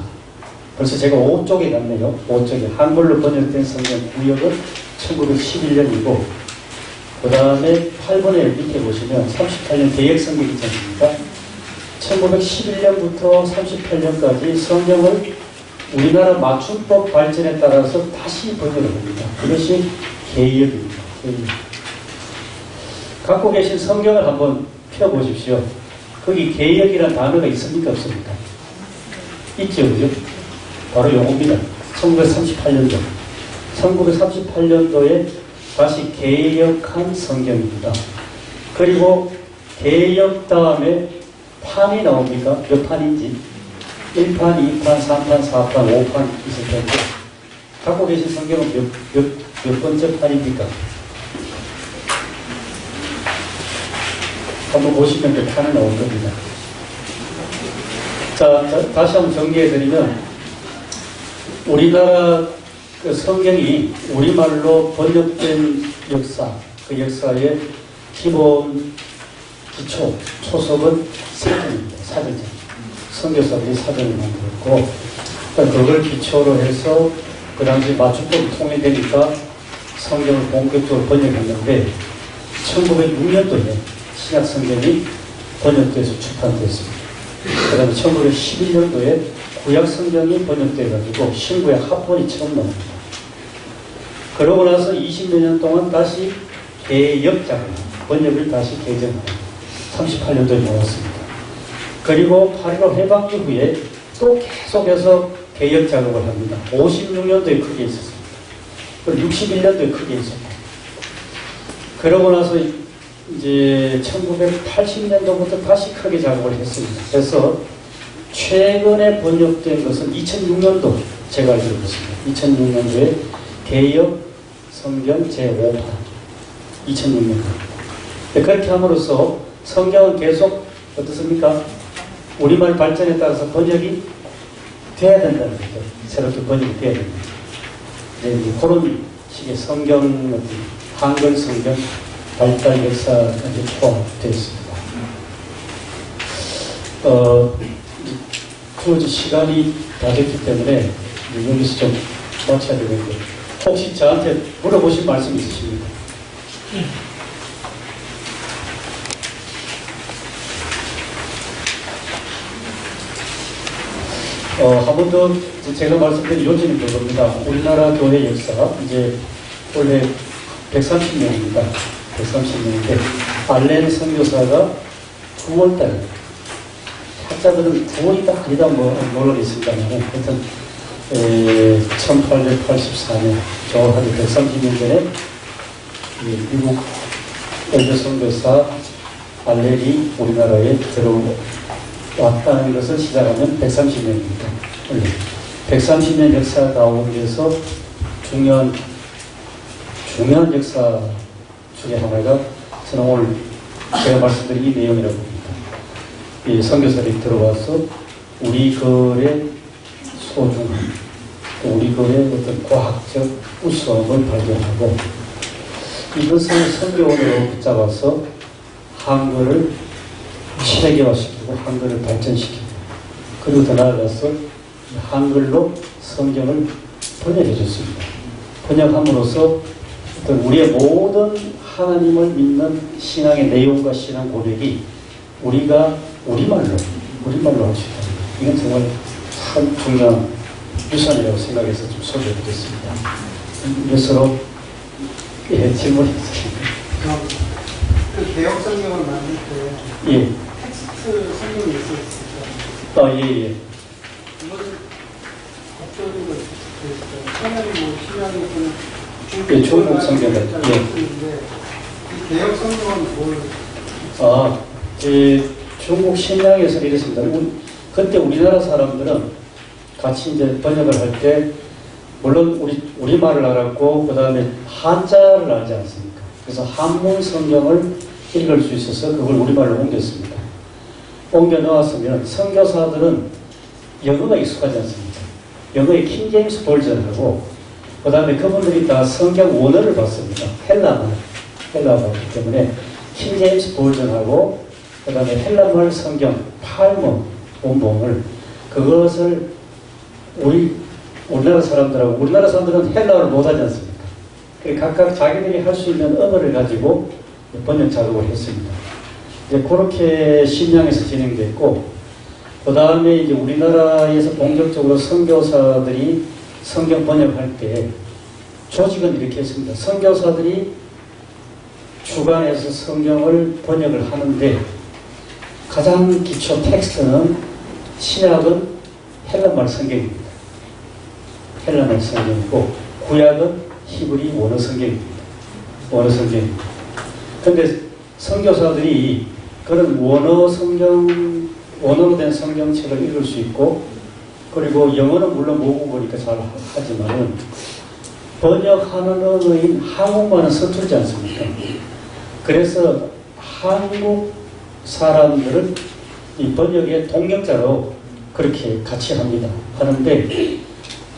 벌써 제가 5쪽에 갔네요. 5쪽에. 한글로 번역된 성경 구역은 1911년이고, 그 다음에 8번에 밑에 보시면 38년 개혁성경 기장입니다. 1911년부터 38년까지 성경을 우리나라 맞춤법 발전에 따라서 다시 번역을 합니다. 그것이 개혁입니다. 개혁. 갖고 계신 성경을 한번 펴보십시오. 거기 개혁이라는 단어가 있습니까? 없습니까? 있죠, 그죠? 바로 요겁니다. 1938년도. 1938년도에 다시 개혁한 성경입니다. 그리고 개혁 다음에 판이 나옵니까? 몇 판인지. 1판, 2판, 3판, 4판, 5판 있을 텐데, 갖고 계신 성경은 몇 번째 판입니까? 한번 보시면 그 판이 나올 겁니다. 자, 다시 한번 정리해드리면, 우리나라 그 성경이 우리말로 번역된 역사, 그 역사의 기본, 기초, 초석은 사전입니다. 사전적. 선교사들이 사전을 만들었고, 그걸 기초로 해서 그 당시 맞춤법이 통일되니까 성경을 본격적으로 번역했는데, 1906년도에 신약 성경이 번역돼서 출판됐습니다. 그 다음에 1911년도에 구약 성경이 번역돼가지고 신구약 합본이 처음 나옵니다. 그러고 나서 20여 년 동안 다시 개역작을, 번역을 다시 개정합니다. 38년도에 나왔습니다. 그리고 8.15 해방 이후에 또 계속해서 개혁 작업을 합니다. 56년도에 크게 있었습니다. 그리고 61년도에 크게 있었고, 그러고 나서 이제 1980년도부터 다시 크게 작업을 했습니다. 그래서 최근에 번역된 것은 2006년도 제가 알기로 있습니다. 2006년도에 개혁 성경 제5판 2006년도. 그렇게 함으로써 성경은 계속 어떻습니까? 우리말 발전에 따라서 번역이 돼야 된다는 거죠. 새롭게 번역이 돼야 됩니다. 이제 그런 식의 성경, 한글 성경 발달 역사까지 포함되어 있습니다. 그리고 시간이 다 됐기 때문에 여기서 좀 마쳐야 되겠는데, 혹시 저한테 물어보실 말씀 있으십니까? 한 번 더 제가 말씀드린 요즘이 그겁니다. 우리나라 교회 역사, 이제 원래 130년입니다. 130년인데, 알렌 선교사가 9월달, 학자들은 9월이다 아니다 논란이 있습니다만, 하여튼 1884년, 정확하게 130년 전에 미국 엘더 선교사 알렌이 우리나라에 들어왔다는 것을 시작하면 130년입니다. 130년 역사 가운데서 중요한 역사 중에 하나가 저는 오늘 제가 말씀드린 이 내용이라고 봅니다. 이 선교사들이 들어와서 우리 글의 소중함, 우리 글의 어떤 과학적 우수함을 발견하고, 이것을 선교원으로 붙잡아서 한글을 체계화시키고 한글을 발전시키고, 그리고 더 나아가서 한글로 성경을 번역해 줬습니다. 번역함으로써 어떤 우리의 모든 하나님을 믿는 신앙의 내용과 신앙 고백이 우리가 우리말로 할 수 있다. 이건 정말 참 중요한 유산이라고 생각해서 좀 소개해드렸습니다. 이것으로 질문했습니다. 그 개혁 성경을 만들 때 예. 텍스트 성경이 있었어요. 예. 이건 어떤 걸 텍스트였어요? 처음에는 신약에서는 중국 성경을. 예. 이 개혁 성경은 뭘? 중국 신약에서 이랬습니다. 그때 우리나라 사람들은 같이 이제 번역을 할 때, 물론 우리말을 알았고, 그 다음에 한자를 알지 않습니까? 그래서 한문 성경을 읽을 수 있어서 그걸 우리말로 옮겼습니다. 옮겨 넣었으면 선교사들은 영어가 익숙하지 않습니까? 영어의 킹제임스 버전하고, 그 다음에 그분들이 다 성경 원어를 봤습니다. 헬라말 봤기 때문에 킹제임스 버전하고, 그 다음에 헬라말 성경 팔모 원본을, 그것을 우리나라 사람들하고, 우리나라 사람들은 헬라어를 못하지 않습니까? 각각 자기들이 할 수 있는 언어를 가지고 번역 작업을 했습니다. 이제 그렇게 신약에서 진행됐고, 그 다음에 이제 우리나라에서 본격적으로 선교사들이 성경 번역할 때 조직은 이렇게 했습니다. 선교사들이 주관해서 성경을 번역을 하는데 가장 기초 텍스트는 신약은 헬라말 성경입니다. 헬라말 성경이고 구약은 히브리 원어 성경입니다. 원어 성경입니다. 그런데 선교사들이 그런 원어로 된 성경책을 읽을 수 있고, 그리고 영어는 물론 모국어니까 잘 하지만은 번역하는 언어인 한국말은 서툴지 않습니까? 그래서 한국 사람들은 이 번역의 동역자로 그렇게 같이 합니다. 하는데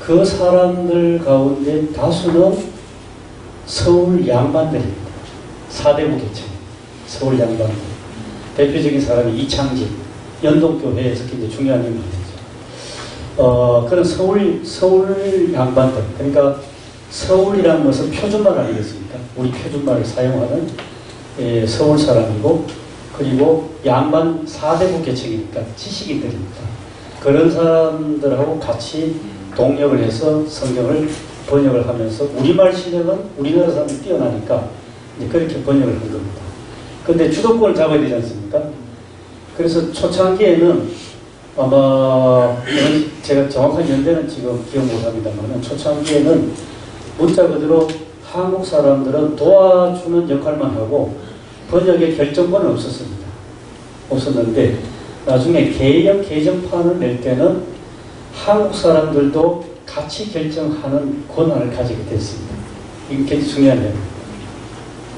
그 사람들 가운데 다수는 서울 양반들입니다. 4대부 계층. 서울 양반들. 대표적인 사람이 이창진, 연동교회에서 굉장히 중요한 인물이죠. 그런 서울 양반들. 그러니까 서울이라는 것은 표준말 아니겠습니까? 우리 표준말을 사용하는 서울 사람이고, 그리고 양반 4대부 계층이니까 지식인들입니다. 그런 사람들하고 같이 동역을 해서 성경을 번역을 하면서 우리말 실력은 우리나라 사람이 뛰어나니까 그렇게 번역을 한 겁니다. 그런데 주도권을 잡아야 되지 않습니까? 그래서 초창기에는 아마 제가 정확한 연대는 지금 기억 못합니다만 초창기에는 문자 그대로 한국 사람들은 도와주는 역할만 하고 번역의 결정권은 없었는데 나중에 개정판을 낼 때는 한국 사람들도 같이 결정하는 권한을 가지게 됐습니다. 이게 굉장히 중요한 점입니다.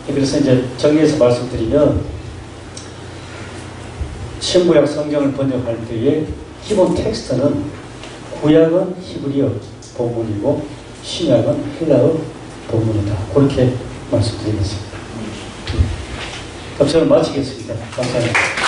그래서 이제 정리해서 말씀드리면 신구약 성경을 번역할 때의 기본 텍스트는 구약은 히브리어 본문이고 신약은 헬라어 본문이다. 그렇게 말씀드리겠습니다. 그럼 저는 마치겠습니다. 감사합니다.